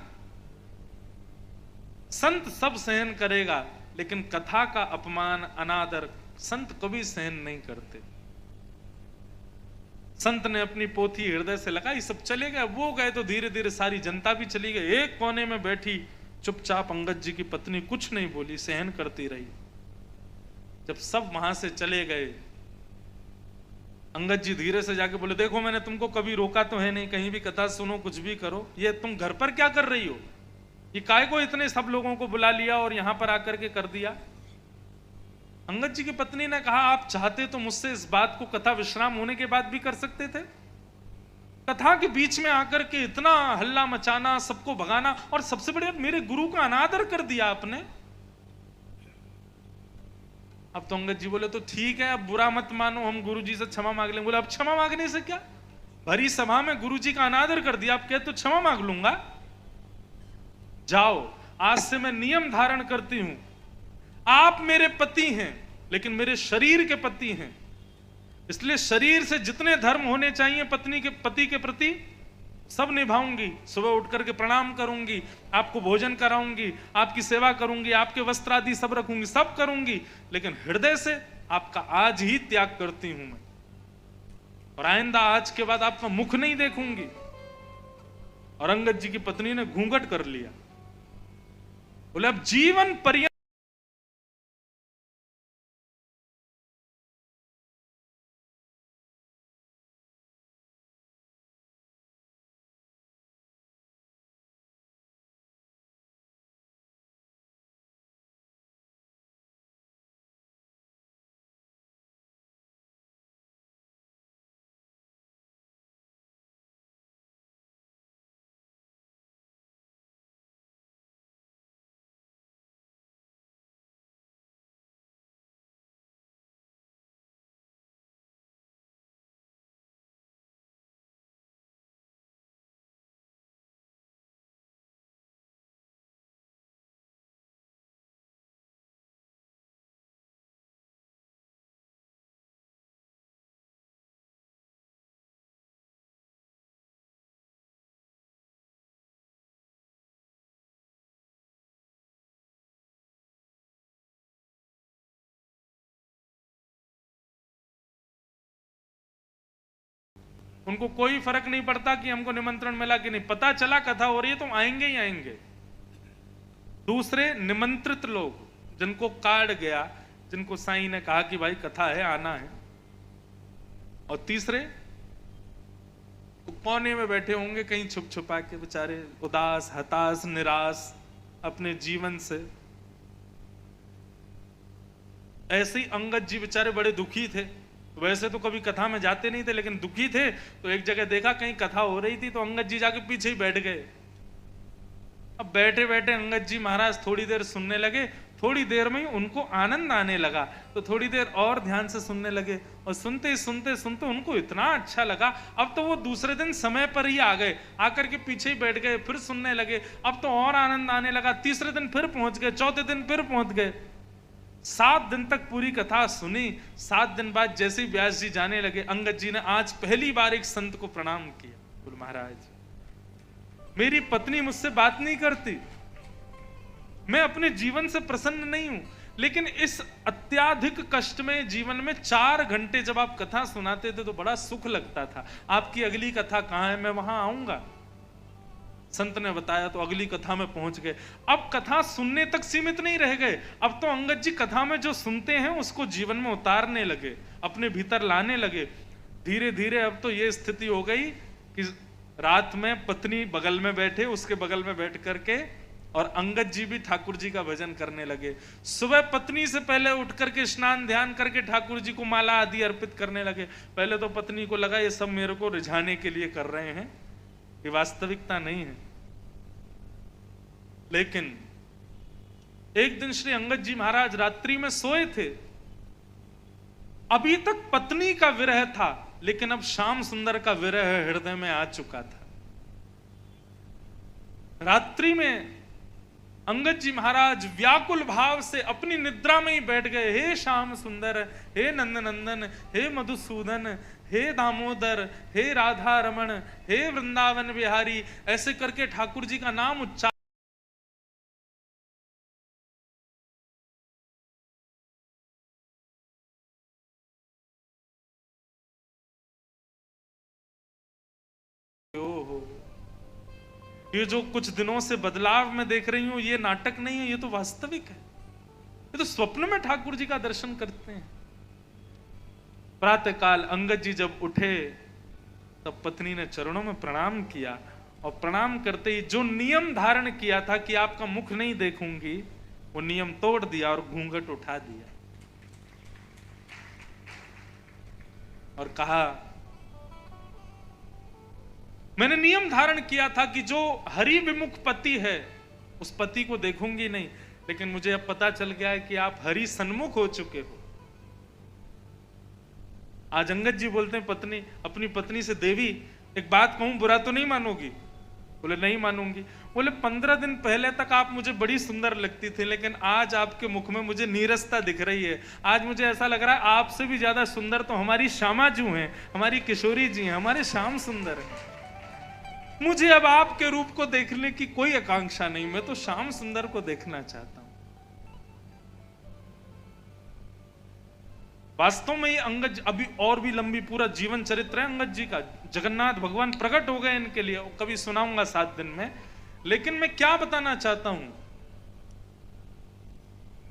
संत सब सहन करेगा, लेकिन कथा का अपमान अनादर संत कभी सहन नहीं करते। संत ने अपनी पोथी हृदय से लगाई, सब चले गए। वो गए तो धीरे धीरे सारी जनता भी चली गई। एक कोने में बैठी चुपचाप अंगद जी की पत्नी कुछ नहीं बोली, सहन करती रही। जब सब वहां से चले गए, अंगद जी धीरे से जाके बोले, देखो मैंने तुमको कभी रोका तो है नहीं, कहीं भी कथा सुनो, कुछ भी करो, ये तुम घर पर क्या कर रही हो, ये काय को इतने सब लोगों को बुला लिया और यहां पर आकर के कर दिया। अंगद जी की पत्नी ने कहा, आप चाहते तो मुझसे इस बात को कथा विश्राम होने के बाद भी कर सकते थे। कथा के बीच में आकर के इतना हल्ला मचाना, सबको भगाना, और सबसे बड़े मेरे गुरु का अनादर कर दिया आपने। अब तो अंगद जी बोले, तो ठीक है, अब बुरा मत मानो, हम गुरु जी से क्षमा मांग लेंगे। बोले अब क्षमा मांगने से क्या, भरी सभा में गुरुजी का अनादर कर दिया, आप कहते तो क्षमा मांग लूंगा, जाओ, आज से मैं नियम धारण करती हूं, आप मेरे पति हैं लेकिन मेरे शरीर के पति हैं, इसलिए शरीर से जितने धर्म होने चाहिए पति के प्रति सब निभाऊंगी। सुबह उठ करके प्रणाम करूंगी, आपको भोजन कराऊंगी, आपकी सेवा करूंगी, आपके वस्त्र आदि सब रखूंगी, सब करूंगी, लेकिन हृदय से आपका आज ही त्याग करती हूं मैं, और आइंदा आज के बाद आपका मुख नहीं देखूंगी। और अंगद जी की पत्नी ने घूंघट कर लिया, बोले अब जीवन पर्यंत उनको कोई फर्क नहीं पड़ता कि हमको निमंत्रण मिला कि नहीं, पता चला कथा हो रही है तो आएंगे ही आएंगे। दूसरे निमंत्रित लोग जिनको कार्ड गया, जिनको साईं ने कहा कि भाई कथा है, आना है, और तीसरे तो कोने में बैठे होंगे कहीं छुप छुपा के, बेचारे उदास, हताश, निराश अपने जीवन से। ऐसे ही अंगद जी बेचारे बड़े दुखी थे, वैसे तो कभी कथा में जाते नहीं थे लेकिन दुखी थे, तो एक जगह देखा कहीं कथा हो रही थी तो अंगद जी जाके पीछे ही बैठ गए। अब बैठे बैठे अंगद जी महाराज थोड़ी देर सुनने लगे, थोड़ी देर में ही उनको आनंद आने लगा, तो थोड़ी देर और ध्यान से सुनने लगे, और सुनते सुनते सुनते उनको इतना अच्छा लगा, अब तो वो दूसरे दिन समय पर ही आ गए, आकर के पीछे ही बैठ गए, फिर सुनने लगे, अब तो और आनंद आने लगा, तीसरे दिन फिर पहुंच गए, चौथे दिन फिर पहुंच गए। 7 दिन तक पूरी कथा सुनी। 7 दिन बाद जैसे ही व्यास जी जाने लगे, अंगद जी ने आज पहली बार एक संत को प्रणाम किया, बोले महाराज मेरी पत्नी मुझसे बात नहीं करती, मैं अपने जीवन से प्रसन्न नहीं हूं, लेकिन इस अत्याधिक कष्ट में जीवन में 4 घंटे जब आप कथा सुनाते थे तो बड़ा सुख लगता था। आपकी अगली कथा कहां है, मैं वहां आऊंगा। संत ने बताया तो अगली कथा में पहुंच गए। अब कथा सुनने तक सीमित नहीं रह गए, अब तो अंगद जी कथा में जो सुनते हैं उसको जीवन में उतारने लगे, अपने भीतर लाने लगे। धीरे धीरे अब तो ये स्थिति हो गई कि रात में पत्नी बगल में बैठे, उसके बगल में बैठ करके, और अंगद जी भी ठाकुर जी का भजन करने लगे। सुबह पत्नी से पहले उठ करके स्नान ध्यान करके ठाकुर जी को माला आदि अर्पित करने लगे। पहले तो पत्नी को लगा ये सब मेरे को रिझाने के लिए कर रहे हैं, ये वास्तविकता नहीं है। लेकिन एक दिन श्री अंगद जी महाराज रात्रि में सोए थे, अभी तक पत्नी का विरह था, लेकिन अब श्याम सुंदर का विरह हृदय में आ चुका था। रात्रि में अंगद जी महाराज व्याकुल भाव से अपनी निद्रा में ही बैठ गए। हे श्याम सुंदर, हे नंद नंदन, हे मधुसूदन, हे दामोदर, हे राधा रमण, हे वृंदावन बिहारी, ऐसे करके ठाकुर जी का नाम उच्चार हो। ये जो कुछ दिनों से बदलाव मैं देख रही हूं, ये नाटक नहीं है, ये तो वास्तविक है। ये तो स्वप्न में ठाकुर जी का दर्शन करते हैं। प्रातःकाल अंगद जी जब उठे तब पत्नी ने चरणों में प्रणाम किया, और प्रणाम करते ही जो नियम धारण किया था कि आपका मुख नहीं देखूंगी, वो नियम तोड़ दिया और घूंघट उठा दिया और कहा मैंने नियम धारण किया था कि जो हरि विमुख पति है उस पति को देखूंगी नहीं, लेकिन मुझे अब पता चल गया है कि आप हरि सन्मुख हो चुके हो। आज अंगद जी बोलते हैं पत्नी अपनी पत्नी से, देवी एक बात कहूं बुरा तो नहीं मानोगी? बोले नहीं मानूंगी। बोले 15 दिन पहले तक आप मुझे बड़ी सुंदर लगती थी, लेकिन आज आपके मुख में मुझे नीरसता दिख रही है। आज मुझे ऐसा लग रहा है आपसे भी ज्यादा सुंदर तो हमारी श्यामा जू हैं, हमारी किशोरी जी हैं, हमारे श्याम सुंदर हैं। मुझे अब आपके रूप को देखने की कोई आकांक्षा नहीं, मैं तो श्याम सुंदर को देखना चाहता हूं। वास्तव में ये अंगद, अभी और भी लंबी पूरा जीवन चरित्र है अंगद जी का। जगन्नाथ भगवान प्रकट हो गए इनके लिए, कभी सुनाऊंगा 7 दिन में। लेकिन मैं क्या बताना चाहता हूं,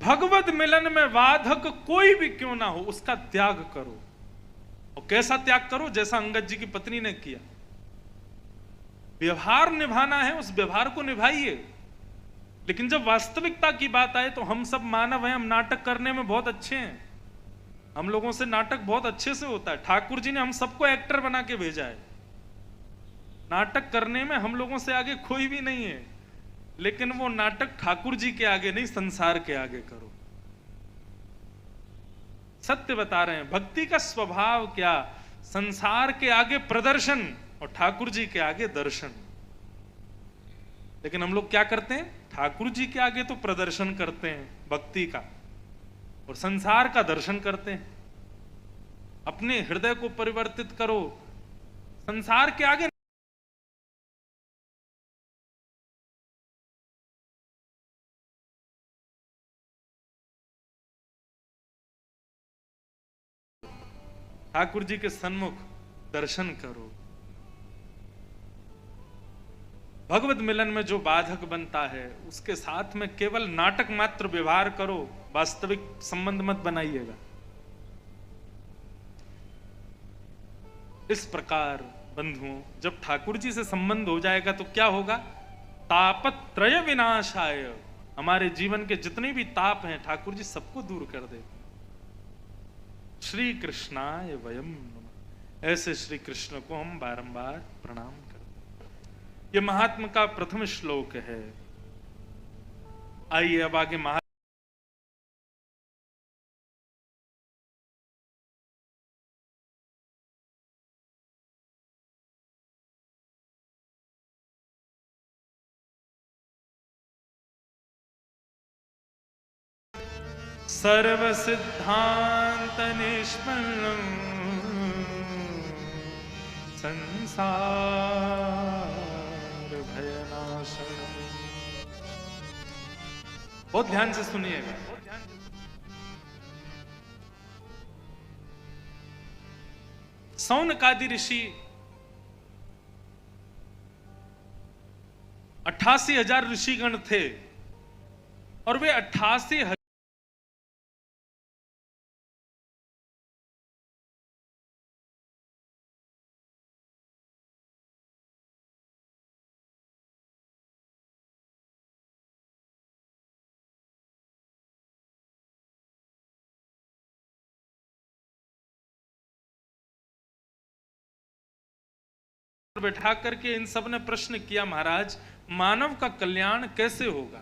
भगवत मिलन में बाधक कोई भी क्यों ना हो, उसका त्याग करो। और कैसा त्याग करो? जैसा अंगद जी की पत्नी ने किया। व्यवहार निभाना है, उस व्यवहार को निभाइए। लेकिन जब वास्तविकता की बात आए तो हम सब मानव हैं, हम नाटक करने में बहुत अच्छे हैं, हम लोगों से नाटक बहुत अच्छे से होता है। ठाकुर जी ने हम सबको एक्टर बना के भेजा है। नाटक करने में हम लोगों से आगे कोई भी नहीं है, लेकिन वो नाटक ठाकुर जी के आगे नहीं, संसार के आगे करो। सत्य बता रहे हैं, भक्ति का स्वभाव क्या? संसार के आगे प्रदर्शन और ठाकुर जी के आगे दर्शन। लेकिन हम लोग क्या करते हैं? ठाकुर जी के आगे तो प्रदर्शन करते हैं भक्ति का, और संसार का दर्शन करते हैं। अपने हृदय को परिवर्तित करो, संसार के आगे ठाकुर जी के सन्मुख दर्शन करो। भगवत मिलन में जो बाधक बनता है उसके साथ में केवल नाटक मात्र व्यवहार करो, वास्तविक संबंध मत बनाइएगा। इस प्रकार बंधुओं, जब ठाकुर जी से संबंध हो जाएगा तो क्या होगा? तापत्रय विनाशाय, हमारे जीवन के जितने भी ताप हैं ठाकुर जी सबको दूर कर दे। श्री कृष्णाय वयम नमः। ऐसे श्री कृष्ण को हम बारंबार प्रणाम करते हैं। ये महात्मा का प्रथम श्लोक है। आइए अब आगे सर्व सिद्धांत निष्पन्नं संसार भयनाशनम्। बहुत ध्यान से सुनिएगा। सौनकादि ऋषि 88,000 ऋषिगण थे, और वे 88,000 बैठा करके इन सब ने प्रश्न किया, महाराज मानव का कल्याण कैसे होगा?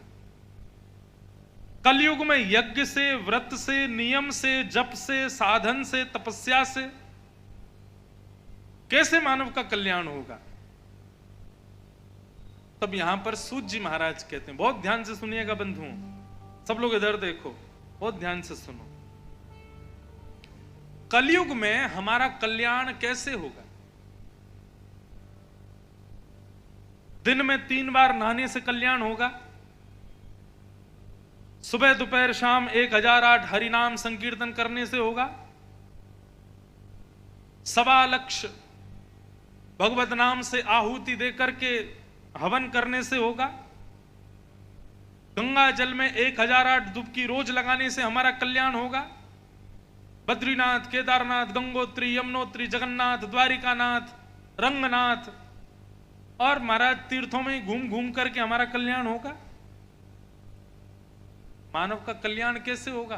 कलयुग में यज्ञ से, व्रत से, नियम से, जप से, साधन से, तपस्या से कैसे मानव का कल्याण होगा? तब यहां पर सूत जी महाराज कहते हैं, बहुत ध्यान से सुनिएगा बंधुओं, सब लोग इधर देखो, बहुत ध्यान से सुनो। कलयुग में हमारा कल्याण कैसे होगा? दिन में 3 बार नहाने से कल्याण होगा। सुबह दोपहर शाम 1008 हरिनाम संकीर्तन करने से होगा। 1.25 लाख भगवत नाम से आहुति देकर के हवन करने से होगा। गंगा जल में 1008 डुबकी रोज लगाने से हमारा कल्याण होगा। बद्रीनाथ, केदारनाथ, गंगोत्री, यमुनोत्री, जगन्नाथ, द्वारिकानाथ, रंगनाथ और महाराज तीर्थों में घूम घूम करके हमारा कल्याण होगा। मानव का कल्याण कैसे होगा?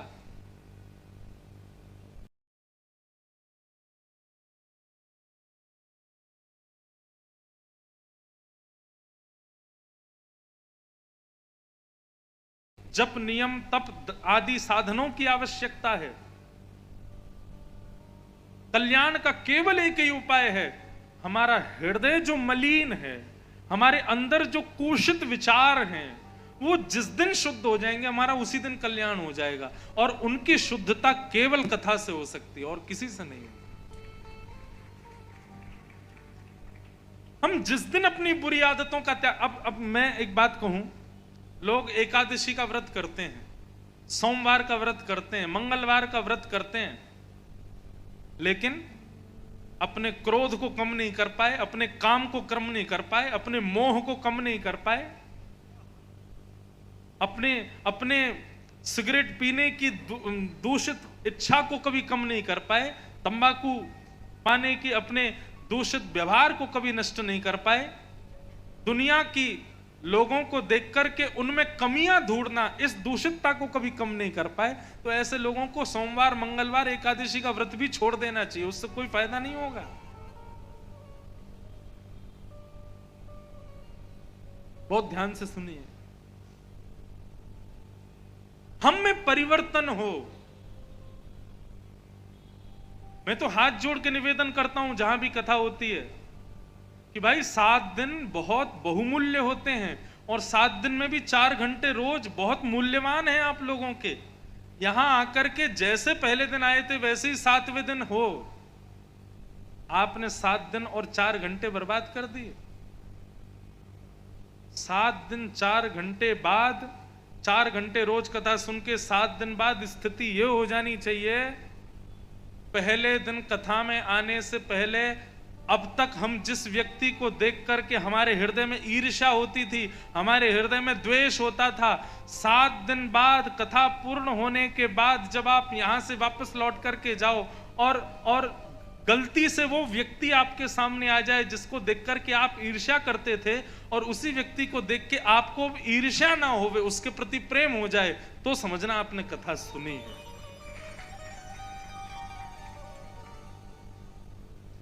जप, नियम, तप आदि साधनों की आवश्यकता है। कल्याण का केवल एक ही उपाय है, हमारा हृदय जो मलिन है, हमारे अंदर जो कुशित विचार हैं, वो जिस दिन शुद्ध हो जाएंगे हमारा उसी दिन कल्याण हो जाएगा। और उनकी शुद्धता केवल कथा से हो सकती है और किसी से नहीं। हम जिस दिन अपनी बुरी आदतों का त्याग, अब मैं एक बात कहूं, लोग एकादशी का व्रत करते हैं, सोमवार का व्रत करते हैं, मंगलवार का व्रत करते हैं, लेकिन अपने क्रोध को कम नहीं कर पाए, अपने काम को कम नहीं कर पाए, अपने मोह को कम नहीं कर पाए, अपने सिगरेट पीने की दूषित इच्छा को कभी कम नहीं कर पाए, तंबाकू पाने की अपने दूषित व्यवहार को कभी नष्ट नहीं कर पाए, दुनिया की लोगों को देख करके उनमें कमियां ढूंढना, इस दूषितता को कभी कम नहीं कर पाए, तो ऐसे लोगों को सोमवार, मंगलवार, एकादशी का व्रत भी छोड़ देना चाहिए, उससे कोई फायदा नहीं होगा। बहुत ध्यान से सुनिए, हम में परिवर्तन हो। मैं तो हाथ जोड़ के निवेदन करता हूं जहां भी कथा होती है कि भाई 7 दिन बहुत बहुमूल्य होते हैं, और 7 दिन में भी 4 घंटे रोज बहुत मूल्यवान हैं आप लोगों के। यहां आकर के जैसे पहले दिन आए थे वैसे ही 7वें दिन हो, आपने 7 दिन और 4 घंटे बर्बाद कर दिए। 7 दिन 4 घंटे बाद, 4 घंटे रोज कथा सुन के 7 दिन बाद स्थिति यह हो जानी चाहिए, पहले दिन कथा में आने से पहले अब तक हम जिस व्यक्ति को देख करके हमारे हृदय में ईर्ष्या होती थी, हमारे हृदय में द्वेष होता था, 7 दिन बाद कथा पूर्ण होने के बाद जब आप यहां से वापस लौट करके जाओ और गलती से वो व्यक्ति आपके सामने आ जाए जिसको देख करके आप ईर्ष्या करते थे, और उसी व्यक्ति को देख के आपको ईर्ष्या ना होवे, उसके प्रति प्रेम हो जाए, तो समझना आपने कथा सुनी है।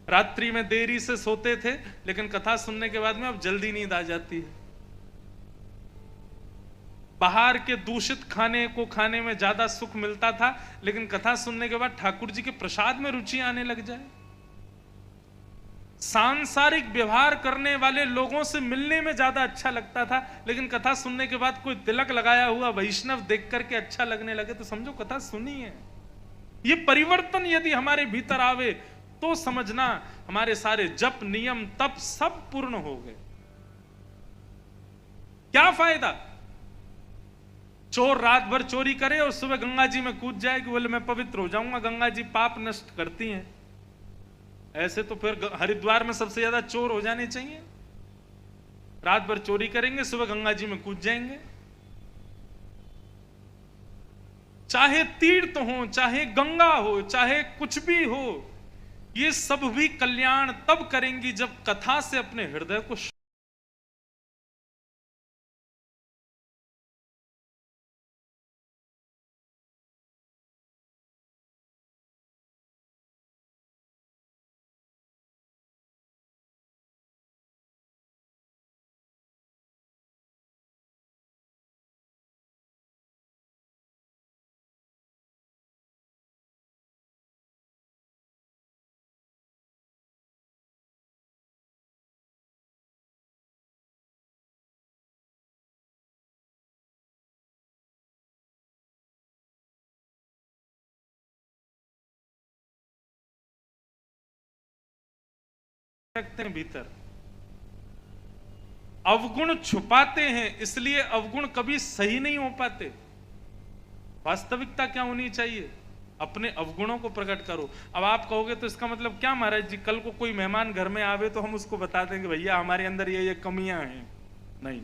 रात्रि में देरी से सोते थे, लेकिन कथा सुनने के बाद में अब जल्दी नींद आ जाती है। बाहर के दूषित खाने को खाने में ज्यादा सुख मिलता था, लेकिन कथा सुनने के बाद ठाकुर जी के प्रसाद में रुचि आने लग जाए। सांसारिक व्यवहार करने वाले लोगों से मिलने में ज्यादा अच्छा लगता था, लेकिन कथा सुनने के बाद कोई तिलक लगाया हुआ वैष्णव देख करके अच्छा लगने लगे, तो समझो कथा सुनी है। ये परिवर्तन यदि हमारे भीतर आवे तो समझना हमारे सारे जप, नियम, तप सब पूर्ण हो गए। क्या फायदा? चोर रात भर चोरी करे और सुबह गंगा जी में कूद जाए कि बोले मैं पवित्र हो जाऊंगा, गंगा जी पाप नष्ट करती हैं। ऐसे तो फिर हरिद्वार में सबसे ज्यादा चोर हो जाने चाहिए। रात भर चोरी करेंगे, सुबह गंगा जी में कूद जाएंगे। चाहे तीर्थ हो, चाहे गंगा हो, चाहे कुछ भी हो, ये सब भी कल्याण तब करेंगी जब कथा से अपने हृदय को रखते हैं भीतर। अवगुण छुपाते हैं, इसलिए अवगुण कभी सही नहीं हो पाते। वास्तविकता क्या होनी चाहिए? अपने अवगुणों को प्रकट करो। अब आप कहोगे तो इसका मतलब क्या महाराज जी, कल को कोई मेहमान घर में आवे तो हम उसको बता देंगे भैया हमारे अंदर ये कमियां हैं? नहीं,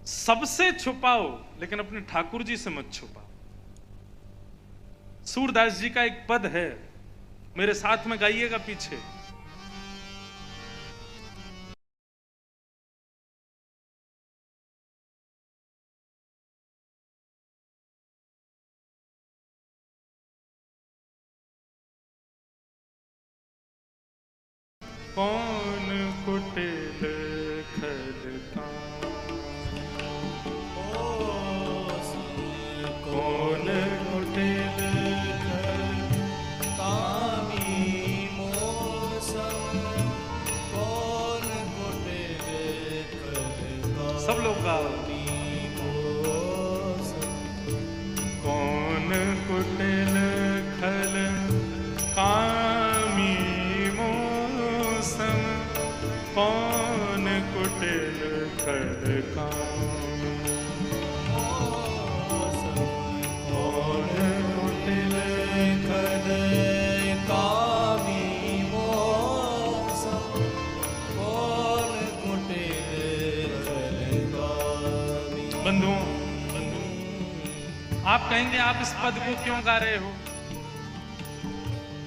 सबसे छुपाओ, लेकिन अपने ठाकुर जी से मत छुपाओ। सूरदास जी का एक पद है, मेरे साथ में गाइएगा पीछे। कौन कुटिल खलकान, कौन कुटिल बंधुओं, आप कहेंगे आप इस पद को क्यों गा रहे हो?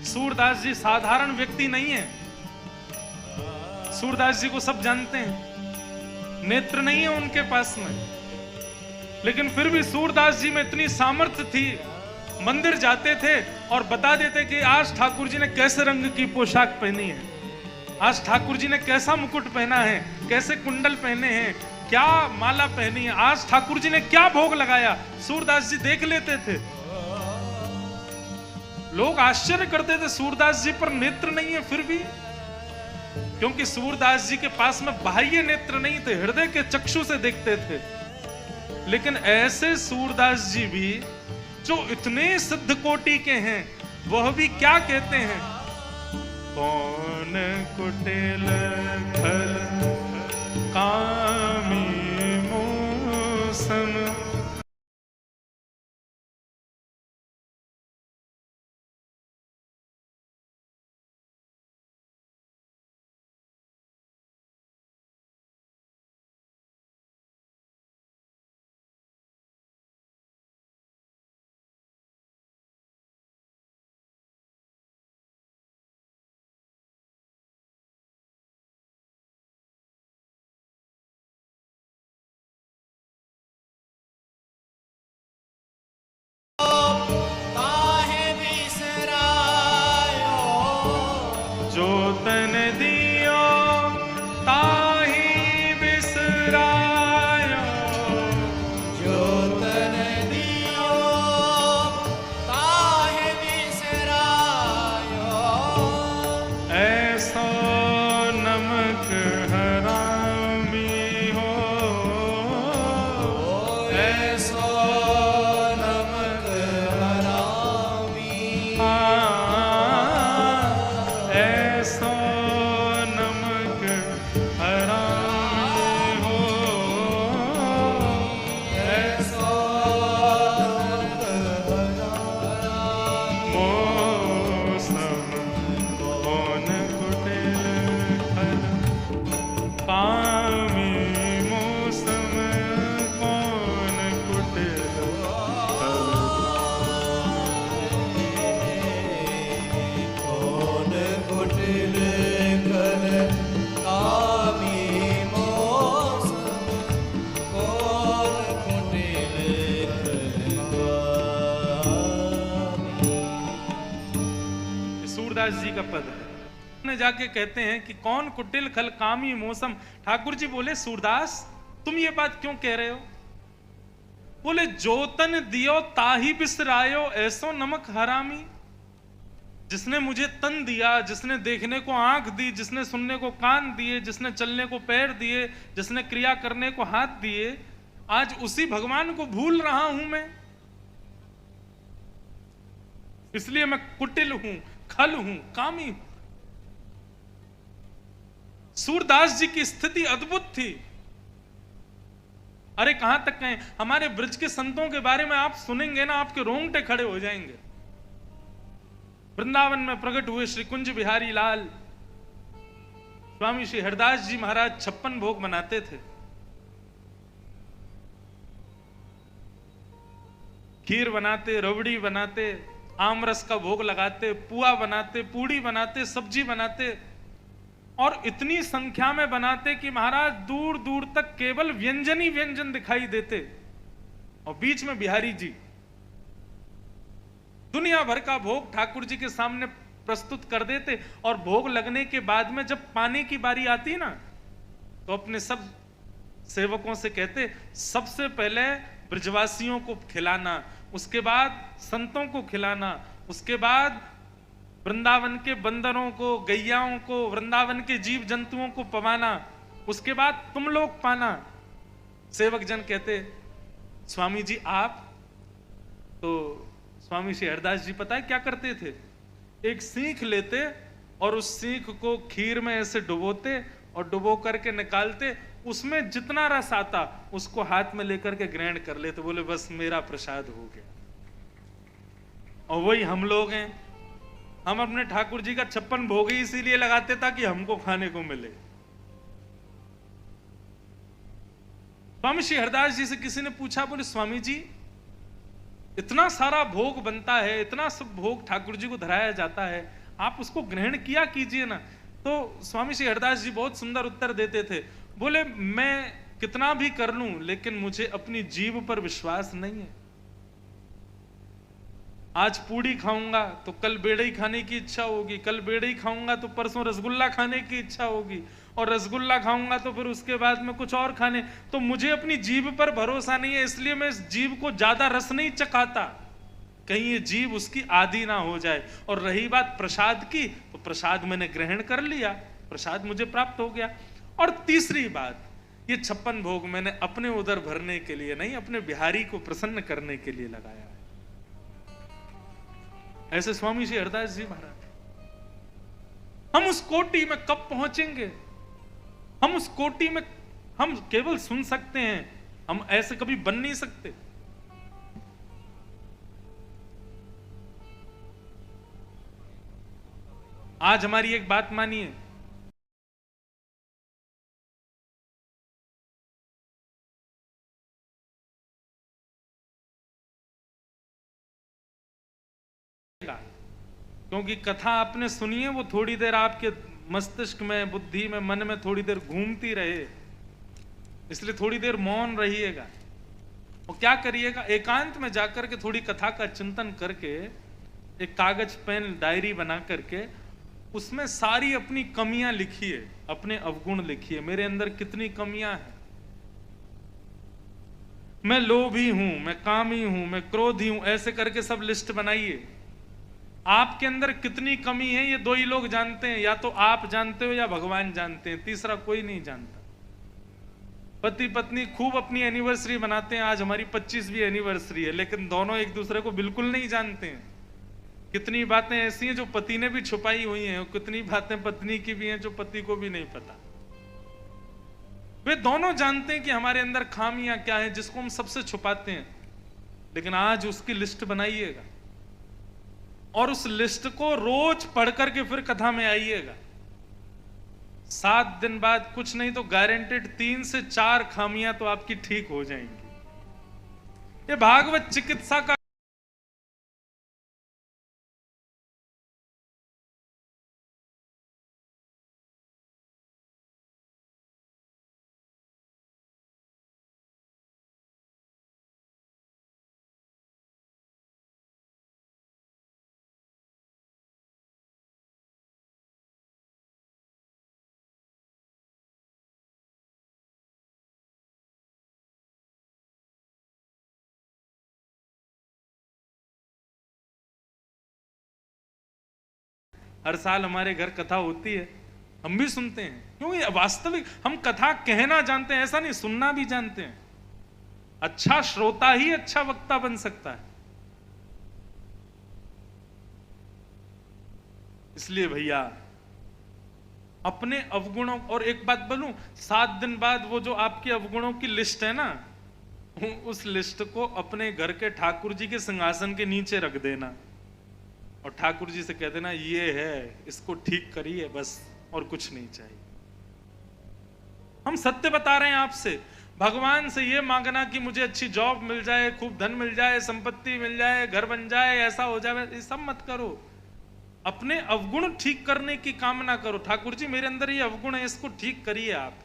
सूरदास जी साधारण व्यक्ति नहीं है। सूरदास जी को सब जानते हैं, नेत्र नहीं है उनके पास में, लेकिन फिर भी सूरदास जी में इतनी सामर्थ्य थी, मंदिर जाते थे और बता देते कि आज ठाकुर जी ने कैसे रंग की पोशाक पहनी है, आज ठाकुर जी ने कैसा मुकुट पहना है, कैसे कुंडल पहने हैं, क्या माला पहनी है, आज ठाकुर जी ने क्या भोग लगाया, सूरदास जी देख लेते थे। लोग आश्चर्य करते थे सूरदास जी पर नेत्र नहीं है फिर भी, क्योंकि सूरदास जी के पास में बाह्य नेत्र नहीं थे, हृदय के चक्षु से देखते थे। लेकिन ऐसे सूरदास जी भी जो इतने सिद्ध कोटि के हैं, वह भी क्या कहते हैं? कौन कुटिल खल कामी मौसम। काहे बिसरायो जो तन दियो ताही बिसरायो, जो तन दियो काहे बिसरायो ऐसो नमक हरामी हो, ऐसो नमक हरामी ऐसो नमक हरामी हो, ऐसो नमक हरामी मौसम कौन कुटिल खल कामी मौसम कौन कुटिल खल। कौन कुटिल खल कामी मौसम कौन कुटिल खल कामी। सूरदास जी का पद है। ने जाके कहते हैं कि कौन कुटिल खल कामी मौसम। ठाकुर जी बोले सूरदास तुम ये बात क्यों कह रहे हो? बोले जो तन दियो ताही बिसरायो ऐसो नमक हरामी। जिसने मुझे तन दिया, जिसने देखने को आंख दी, जिसने सुनने को कान दिए, जिसने चलने को पैर दिए, जिसने क्रिया करने को हाथ दिए, आज उसी भगवान को भूल रहा हूं मैं। इसलिए मैं कुटिल हूं, खल हूं, कामी हूं। सूरदास जी की स्थिति अद्भुत थी। अरे कहां तक कहें, हमारे ब्रज के संतों के बारे में आप सुनेंगे ना, आपके रोंगटे खड़े हो जाएंगे। वृंदावन में प्रकट हुए श्री कुंज बिहारी लाल स्वामी श्री हरदास जी महाराज 56 भोग बनाते थे। खीर बनाते, रबड़ी बनाते, आमरस का भोग लगाते, पुआ बनाते, पूड़ी बनाते, सब्जी बनाते, और इतनी संख्या में बनाते कि महाराज दूर दूर तक केवल व्यंजन ही व्यंजन दिखाई देते। और बीच में बिहारी जी दुनिया भर का भोग ठाकुर जी के सामने प्रस्तुत कर देते। और भोग लगने के बाद में जब पानी की बारी आती ना, तो अपने सब सेवकों से कहते सबसे पहले ब्रजवासियों को खिलाना, उसके बाद संतों को खिलाना, उसके बाद वृंदावन के बंदरों को, गैयाओं को, वृंदावन के जीव जंतुओं को पवाना, उसके बाद तुम लोग पाना। सेवक जन कहते स्वामी जी आप तो स्वामी श्री हरदास जी पता है क्या करते थे? एक सीख लेते और उस सीख को खीर में ऐसे डुबोते और डुबो करके निकालते उसमें जितना रस आता उसको हाथ में लेकर के ग्रहण कर ले, तो बोले बस मेरा प्रसाद हो गया। और वही हम लोग हैं, हम अपने ठाकुर जी का 56 भोग ही इसीलिए लगाते ताकि हमको खाने को मिले। स्वामी श्री हरदास जी से किसी ने पूछा, बोले स्वामी जी इतना सारा भोग बनता है, इतना सब भोग ठाकुर जी को धराया जाता है, आप उसको ग्रहण किया कीजिए ना। तो स्वामी श्री हरदास जी बहुत सुंदर उत्तर देते थे, बोले मैं कितना भी कर लूं लेकिन मुझे अपनी जीभ पर विश्वास नहीं है। आज पूड़ी खाऊंगा तो कल बेड़ई खाने की इच्छा होगी, कल बेड़ई खाऊंगा तो परसों रसगुल्ला खाने की इच्छा होगी, और रसगुल्ला खाऊंगा तो फिर उसके बाद में कुछ और खाने। तो मुझे अपनी जीभ पर भरोसा नहीं है, इसलिए मैं इस जीभ को ज्यादा रस नहीं चखाता, कहीं ये जीभ उसकी आदी ना हो जाए। और रही बात प्रसाद की, तो प्रसाद मैंने ग्रहण कर लिया, प्रसाद मुझे प्राप्त हो गया। और तीसरी बात, ये 56 भोग मैंने अपने उदर भरने के लिए नहीं, अपने बिहारी को प्रसन्न करने के लिए लगाया है। ऐसे स्वामी श्री हरदास जी महाराज। हम उस कोटि में कब पहुंचेंगे? हम उस कोटि में हम केवल सुन सकते हैं, हम ऐसे कभी बन नहीं सकते। आज हमारी एक बात मानिए, क्योंकि कथा आपने सुनी है, वो थोड़ी देर आपके मस्तिष्क में, बुद्धि में, मन में थोड़ी देर घूमती रहे, इसलिए थोड़ी देर मौन रहिएगा। और क्या करिएगा, एकांत में जाकर के थोड़ी कथा का चिंतन करके, एक कागज पेन डायरी बना करके उसमें सारी अपनी कमियां लिखिए, अपने अवगुण लिखिए, मेरे अंदर कितनी कमियां हैं। मैं लोभी हूं, मैं कामी हूं, मैं क्रोधी हूं, ऐसे करके सब लिस्ट बनाइए। आपके अंदर कितनी कमी है ये दो ही लोग जानते हैं, या तो आप जानते हो या भगवान जानते हैं, तीसरा कोई नहीं जानता। पति पत्नी खूब अपनी एनिवर्सरी मनाते हैं, आज हमारी 25वीं एनिवर्सरी है, लेकिन दोनों एक दूसरे को बिल्कुल नहीं जानते हैं। कितनी बातें ऐसी हैं जो पति ने भी छुपाई हुई हैं, कितनी बातें पत्नी की भी हैं जो पति को भी नहीं पता। वे दोनों जानते हैं कि हमारे अंदर खामियां क्या हैं, जिसको हम सबसे छुपाते हैं, लेकिन आज उसकी लिस्ट बनाइएगा और उस लिस्ट को रोज पढ़ करके फिर कथा में आइएगा। 7 दिन बाद कुछ नहीं तो गारंटेड 3 से 4 खामियां तो आपकी ठीक हो जाएंगी। ये भागवत चिकित्सा का हर साल हमारे घर कथा होती है, हम भी सुनते हैं, क्योंकि वास्तविक हम कथा कहना जानते हैं, ऐसा नहीं सुनना भी जानते हैं। अच्छा श्रोता ही अच्छा वक्ता बन सकता है। इसलिए भैया अपने अवगुणों, और एक बात बोलूं, 7 दिन बाद वो जो आपके अवगुणों की लिस्ट है ना, उस लिस्ट को अपने घर के ठाकुर जी के सिंहासन के नीचे रख देना और ठाकुर जी से कह देना ये है, इसको ठीक करिए बस, और कुछ नहीं चाहिए। हम सत्य बता रहे हैं आपसे। भगवान से ये मांगना कि मुझे अच्छी जॉब मिल जाए, खूब धन मिल जाए, संपत्ति मिल जाए, घर बन जाए, ऐसा हो जाए, ये सब मत करो। अपने अवगुण ठीक करने की कामना करो, ठाकुर जी मेरे अंदर ये अवगुण है, इसको ठीक करिए आप,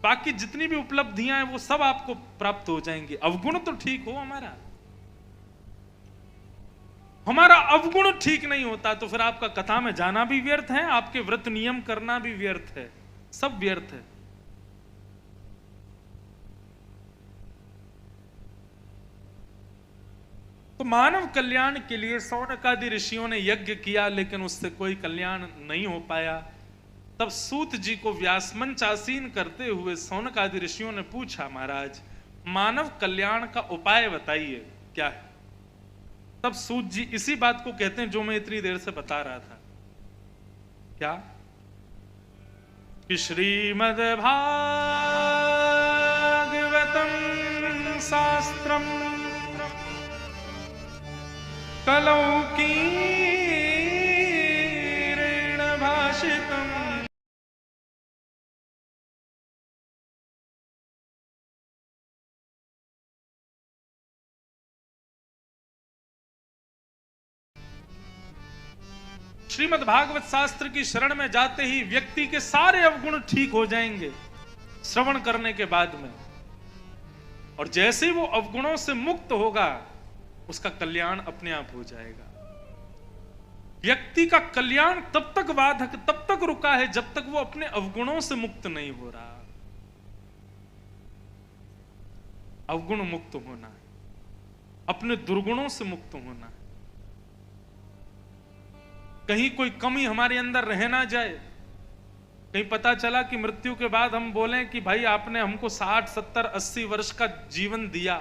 बाकी जितनी भी उपलब्धियां हैं वो सब आपको प्राप्त हो जाएंगी। अवगुण तो ठीक हो हमारा। हमारा अवगुण ठीक नहीं होता तो फिर आपका कथा में जाना भी व्यर्थ है, आपके व्रत नियम करना भी व्यर्थ है, सब व्यर्थ है। तो मानव कल्याण के लिए सौनकादि ऋषियों ने यज्ञ किया, लेकिन उससे कोई कल्याण नहीं हो पाया। तब सूत जी को व्यासमंच आसीन करते हुए सौनकादि ऋषियों ने पूछा, महाराज मानव कल्याण का उपाय बताइए क्या है। तब सूत जी इसी बात को कहते हैं जो मैं इतनी देर से बता रहा था, क्या कि श्रीमद् भागवत भागवतं शास्त्रं कलौ कीरेण भाषितम्। श्रीमद् भागवत शास्त्र की शरण में जाते ही व्यक्ति के सारे अवगुण ठीक हो जाएंगे श्रवण करने के बाद में, और जैसे ही वो अवगुणों से मुक्त होगा उसका कल्याण अपने आप हो जाएगा। व्यक्ति का कल्याण तब तक बाधक, तब तक रुका है जब तक वो अपने अवगुणों से मुक्त नहीं हो रहा। अवगुण मुक्त होना है, अपने दुर्गुणों से मुक्त होना है। कहीं कोई कमी हमारे अंदर रह ना जाए। कहीं पता चला कि मृत्यु के बाद हम बोलें कि भाई आपने हमको 60, 70, 80 वर्ष का जीवन दिया,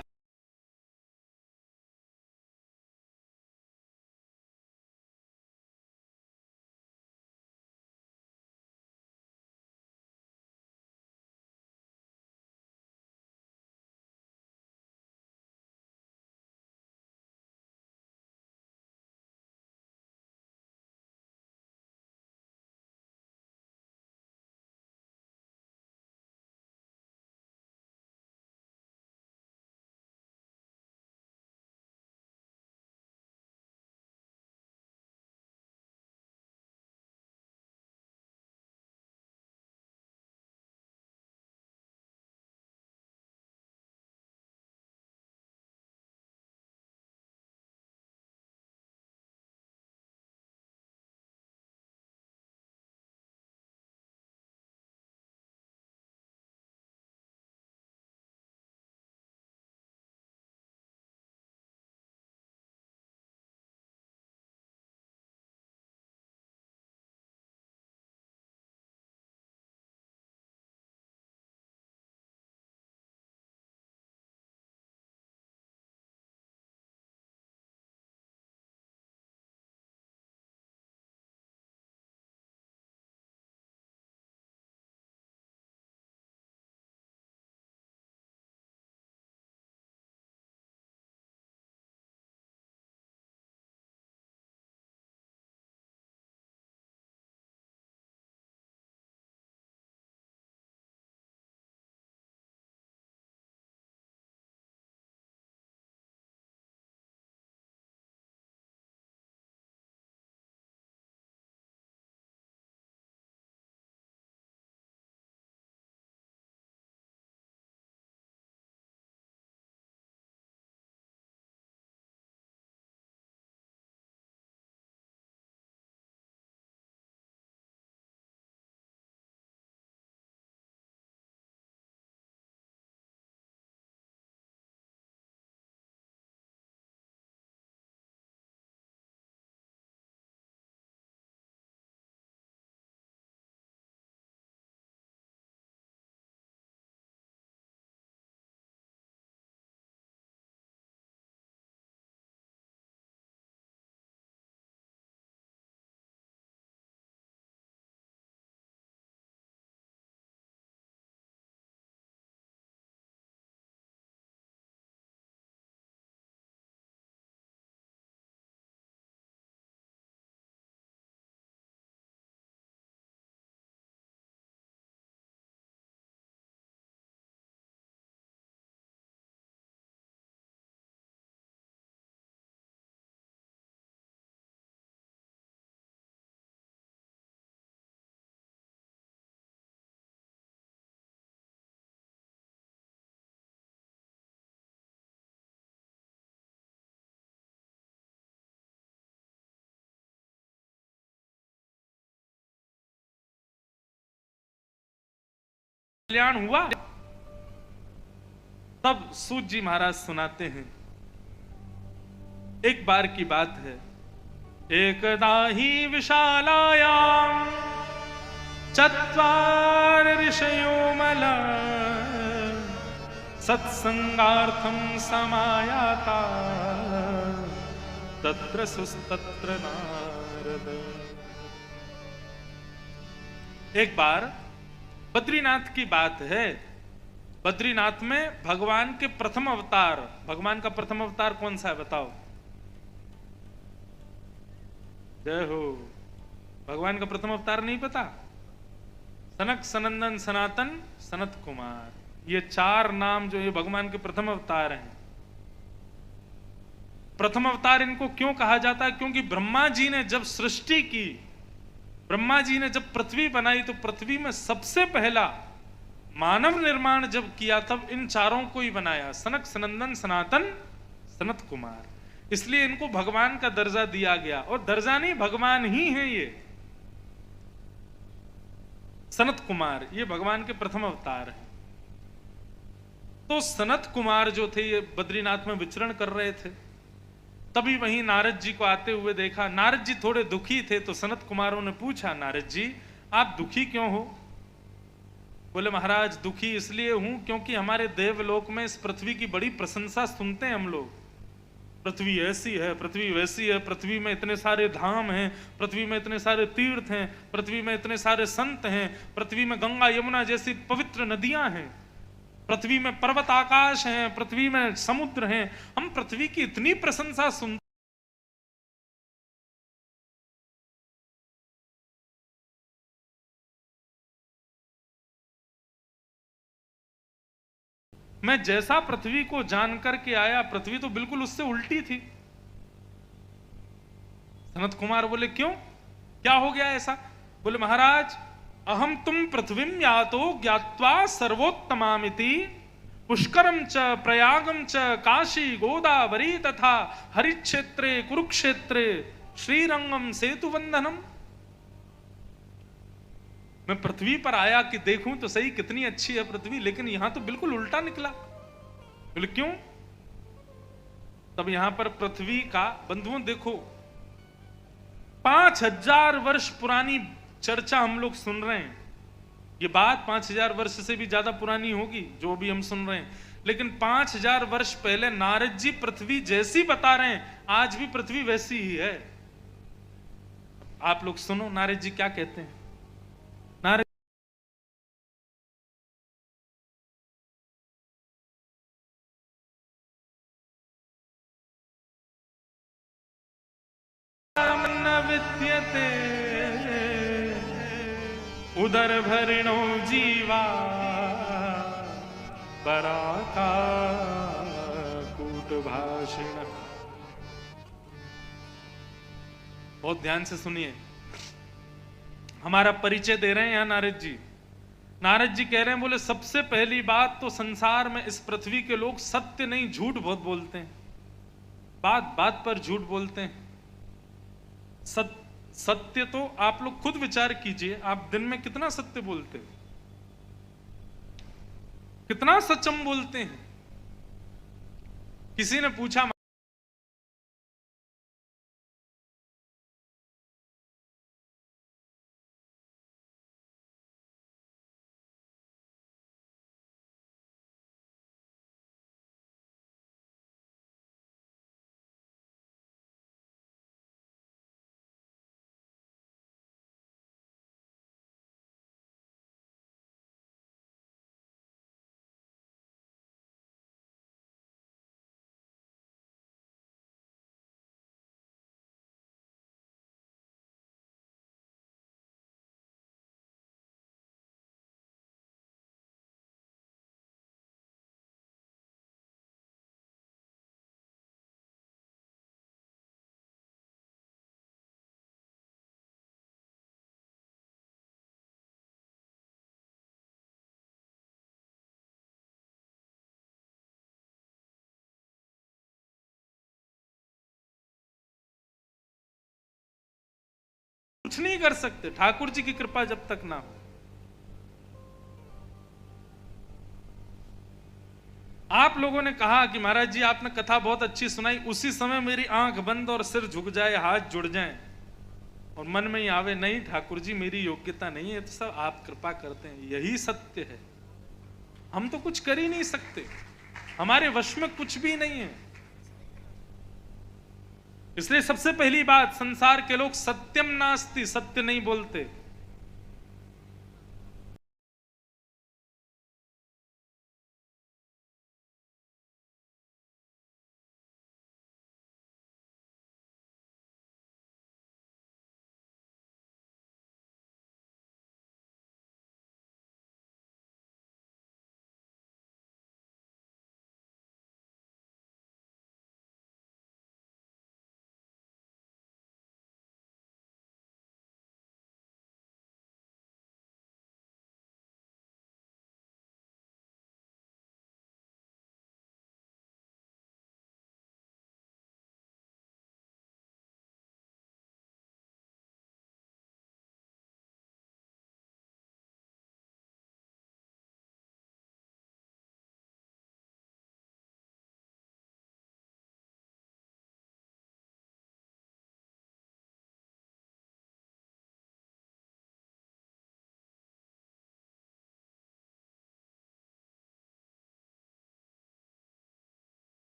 कल्याण हुआ। तब सूत जी महाराज सुनाते हैं, एक बार की बात है, एकदा ही विशालायाम चत्वार ऋषयो मला सत्संगार्थम समायाता तत्र सुस्तत्र नारद। एक बार बद्रीनाथ की बात है, बद्रीनाथ में भगवान के प्रथम अवतार, भगवान का प्रथम अवतार कौन सा है बताओ? जय हो। भगवान का प्रथम अवतार नहीं पता? सनक, सनंदन, सनातन, सनत कुमार, ये 4 नाम जो ये भगवान के प्रथम अवतार हैं। प्रथम अवतार इनको क्यों कहा जाता है? क्योंकि ब्रह्मा जी ने जब सृष्टि की, ब्रह्मा जी ने जब पृथ्वी बनाई, तो पृथ्वी में सबसे पहला मानव निर्माण जब किया तब इन 4 को ही बनाया, सनक, सनंदन, सनातन, सनत कुमार। इसलिए इनको भगवान का दर्जा दिया गया, और दर्जा नहीं, भगवान ही है ये। सनत कुमार ये भगवान के प्रथम अवतार हैं। तो सनत कुमार जो थे ये बद्रीनाथ में विचरण कर रहे थे, तभी वहीं नारद जी को आते हुए देखा। नारद जी थोड़े दुखी थे, तो सनत कुमारों ने पूछा, नारद जी आप दुखी क्यों हो? बोले महाराज दुखी इसलिए हूं क्योंकि हमारे देवलोक में इस पृथ्वी की बड़ी प्रशंसा सुनते हैं हम लोग। पृथ्वी ऐसी है, पृथ्वी वैसी है, पृथ्वी में इतने सारे धाम हैं, पृथ्वी में इतने सारे तीर्थ हैं, पृथ्वी में इतने सारे संत हैं, पृथ्वी में गंगा यमुना जैसी पवित्र नदियां हैं, पृथ्वी में पर्वत आकाश हैं, पृथ्वी में समुद्र हैं। हम पृथ्वी की इतनी प्रशंसा सुनते, मैं जैसा पृथ्वी को जान करके आया, पृथ्वी तो बिल्कुल उससे उल्टी थी। सनत कुमार बोले क्यों, क्या हो गया ऐसा? बोले महाराज अहम तुम पृथ्वीम यातो ज्ञात्वा सर्वोत्तमामिति पुष्करम च प्रयागम च काशी गोदावरी तथा हरिक्षेत्रे कुरुक्षेत्रे श्रीरंगम सेतु वंदनम। मैं पृथ्वी पर आया कि देखूं तो सही कितनी अच्छी है पृथ्वी, लेकिन यहां तो बिल्कुल उल्टा निकला। बोले क्यों? तब यहां पर पृथ्वी का, बंधुओं देखो 5000 वर्ष पुरानी चर्चा हम लोग सुन रहे हैं। ये बात 5000 वर्ष से भी ज्यादा पुरानी होगी जो भी हम सुन रहे हैं, लेकिन 5000 वर्ष पहले नारद जी पृथ्वी जैसी बता रहे हैं, आज भी पृथ्वी वैसी ही है। आप लोग सुनो नारद जी क्या कहते हैं। नारद विद्यते उदर भरिणो जीवा पराका कूट भाषण। बहुत ध्यान से सुनिए, हमारा परिचय दे रहे हैं यहां नारद जी। नारद जी कह रहे हैं, बोले सबसे पहली बात तो संसार में इस पृथ्वी के लोग सत्य नहीं झूठ बहुत बोलते हैं, बात बात पर झूठ बोलते हैं। सत्य तो आप लोग खुद विचार कीजिए, आप दिन में कितना सत्य बोलते हैं, कितना सचम बोलते हैं। किसी ने पूछा कुछ नहीं कर सकते ठाकुर जी की कृपा जब तक ना हो। आप लोगों ने कहा कि महाराज जी आपने कथा बहुत अच्छी सुनाई, उसी समय मेरी आंख बंद और सिर झुक जाए, हाथ जुड़ जाएं और मन में ही आवे नहीं ठाकुर जी मेरी योग्यता नहीं है, तो सब आप कृपा करते हैं, यही सत्य है। हम तो कुछ कर ही नहीं सकते, हमारे वश में कुछ भी नहीं है। इसलिए सबसे पहली बात, संसार के लोग सत्यम नास्ति, सत्य नहीं बोलते।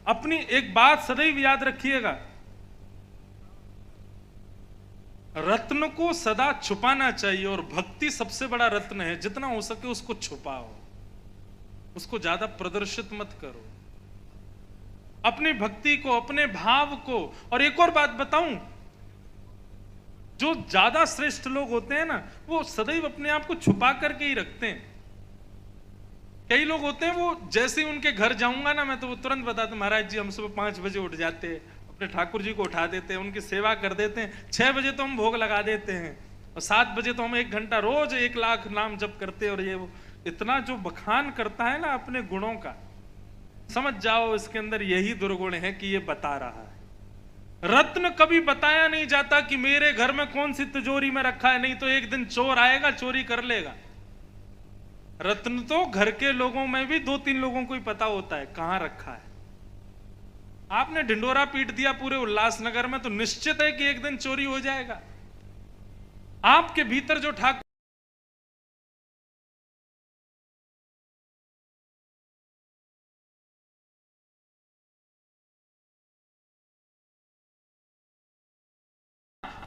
अपनी एक बात सदैव याद रखिएगा, रत्न को सदा छुपाना चाहिए और भक्ति सबसे बड़ा रत्न है। जितना हो सके उसको छुपाओ, उसको ज्यादा प्रदर्शित मत करो, अपनी भक्ति को, अपने भाव को। और एक और बात बताऊं, जो ज्यादा श्रेष्ठ लोग होते हैं ना, वो सदैव अपने आप को छुपा करके ही रखते हैं। कई लोग होते हैं, वो जैसे ही उनके घर जाऊंगा ना मैं, तो वो तुरंत बताते, महाराज जी हम सुबह 5 बजे उठ जाते हैं, अपने ठाकुर जी को उठा देते हैं, उनकी सेवा कर देते हैं, 6 बजे तो हम भोग लगा देते हैं, और 7 बजे तो हम 1 घंटा रोज 1 लाख नाम जप करते हैं। और ये वो इतना जो बखान करता है ना अपने गुणों का, समझ जाओ इसके अंदर यही दुर्गुण है कि ये बता रहा है। रत्न कभी बताया नहीं जाता कि मेरे घर में कौन सी तिजोरी में रखा है, नहीं तो एक दिन चोर आएगा, चोरी कर लेगा। रत्न तो घर के लोगों में भी 2-3 लोगों को ही पता होता है कहां रखा है। आपने ढिंडोरा पीट दिया पूरे उल्लासनगर में, तो निश्चित है कि एक दिन चोरी हो जाएगा। आपके भीतर जो ठाकुर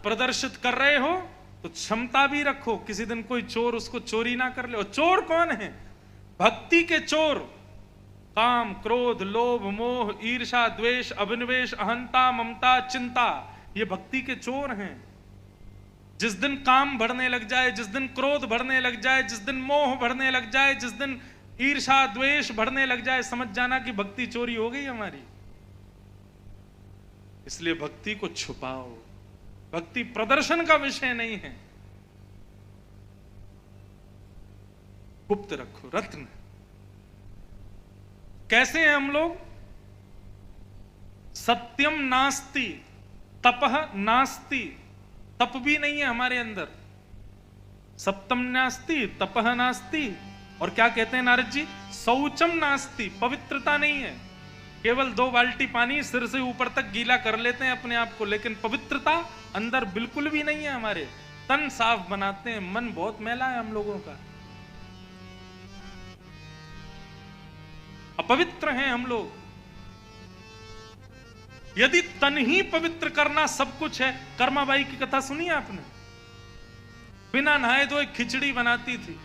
प्रदर्शित कर रहे हो, तो क्षमता भी रखो, किसी दिन कोई चोर उसको चोरी ना कर ले। और चोर कौन है? भक्ति के चोर। काम, क्रोध, लोभ, मोह, ईर्षा, द्वेष, अभिनिवेश, अहंता, ममता, चिंता, ये भक्ति के चोर हैं। जिस दिन काम बढ़ने लग जाए, जिस दिन क्रोध बढ़ने लग जाए, जिस दिन मोह बढ़ने लग जाए, जिस दिन ईर्षा द्वेष बढ़ने लग जाए, समझ जाना कि भक्ति चोरी हो गई हमारी। इसलिए भक्ति को छुपाओ, भक्ति प्रदर्शन का विषय नहीं है, गुप्त रखो। रत्न कैसे हैं हम लोग? सत्यम नास्ति, तपह नास्ति, तप भी नहीं है हमारे अंदर। सप्तम नास्ति, तपह नास्ति, और क्या कहते हैं नारद जी? शौचम नास्ति, पवित्रता नहीं है। केवल 2 बाल्टी पानी सिर से ऊपर तक गीला कर लेते हैं अपने आप को, लेकिन पवित्रता अंदर बिल्कुल भी नहीं है हमारे। तन साफ बनाते हैं, मन बहुत मैला है हम लोगों का, अपवित्र हैं हम लोग। यदि तन ही पवित्र करना सब कुछ है, कर्माबाई की कथा सुनी आपने? बिना नहाए धोए खिचड़ी बनाती थी,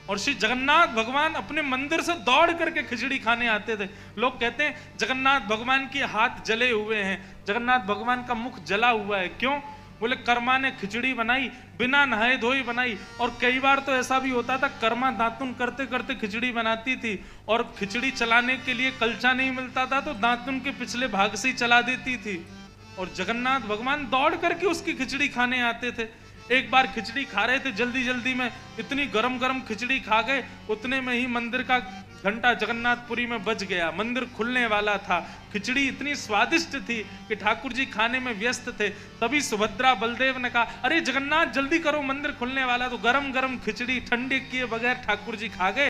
और श्री जगन्नाथ भगवान अपने मंदिर से दौड़ करके खिचड़ी खाने आते थे। लोग कहते हैं जगन्नाथ भगवान के हाथ जले हुए हैं, जगन्नाथ भगवान का मुख जला हुआ है। क्यों? बोले कर्मा ने खिचड़ी बनाई, बिना नहाए धोए बनाई। और कई बार तो ऐसा भी होता था, कर्मा दातुन करते करते खिचड़ी बनाती थी, और खिचड़ी चलाने के लिए कलचा नहीं मिलता था, तो दातुन के पिछले भाग से ही चला देती थी, और जगन्नाथ भगवान दौड़ करके उसकी खिचड़ी खाने आते थे। एक बार खिचड़ी खा रहे थे, जल्दी जल्दी में इतनी गरम गरम खिचड़ी खा गए, उतने में ही मंदिर का घंटा जगन्नाथपुरी में बज गया, मंदिर खुलने वाला था। खिचड़ी इतनी स्वादिष्ट थी कि ठाकुर जी खाने में व्यस्त थे। तभी सुभद्रा बलदेव ने कहा, अरे जगन्नाथ जल्दी करो, मंदिर खुलने वाला। तो गरम गरम खिचड़ी ठंडे किए बगैर ठाकुर जी खा गए।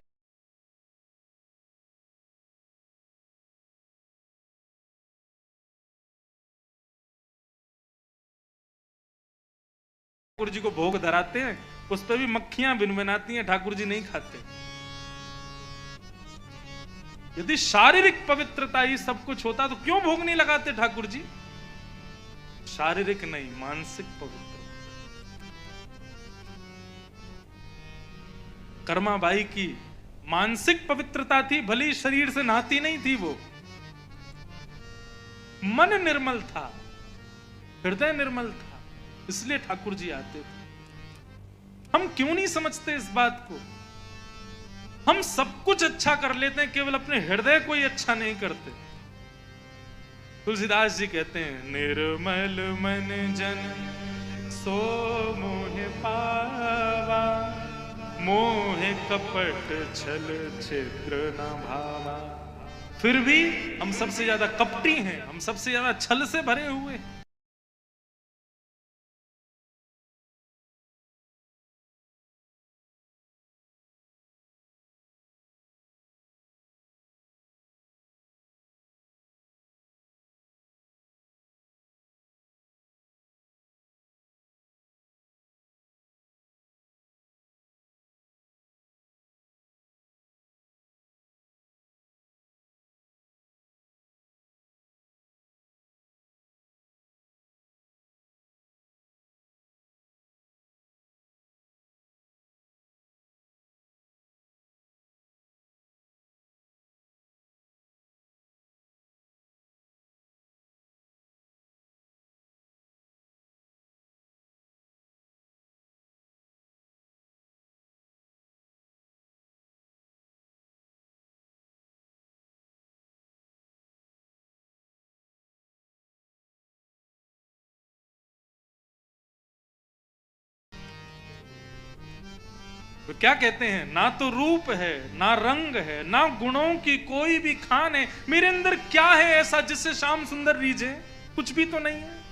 ठाकुर जी को भोग धराते हैं, उस पर भी मक्खियां भिनभिनाती हैं, ठाकुर जी नहीं खाते। यदि शारीरिक पवित्रता ही सब कुछ होता तो क्यों भोग नहीं लगाते ठाकुर जी? शारीरिक नहीं, मानसिक पवित्र। कर्माबाई की मानसिक पवित्रता थी, भली शरीर से नहाती नहीं थी, वो मन निर्मल था, हृदय निर्मल था, इसलिए ठाकुर जी आते थे। हम क्यों नहीं समझते इस बात को? हम सब कुछ अच्छा कर लेते हैं, केवल अपने हृदय को ही अच्छा नहीं करते। तुलसीदास जी कहते हैं, निर्मल मन जन सो मोह पावा, मोह कपट छल छिद्र न भावा। फिर भी हम सबसे ज्यादा कपटी हैं, हम सबसे ज्यादा छल से भरे हुए हैं। तो क्या कहते हैं, ना तो रूप है, ना रंग है, ना गुणों की कोई भी खान है, मेरे अंदर क्या है ऐसा जिससे श्याम सुंदर रीझे? कुछ भी तो नहीं है।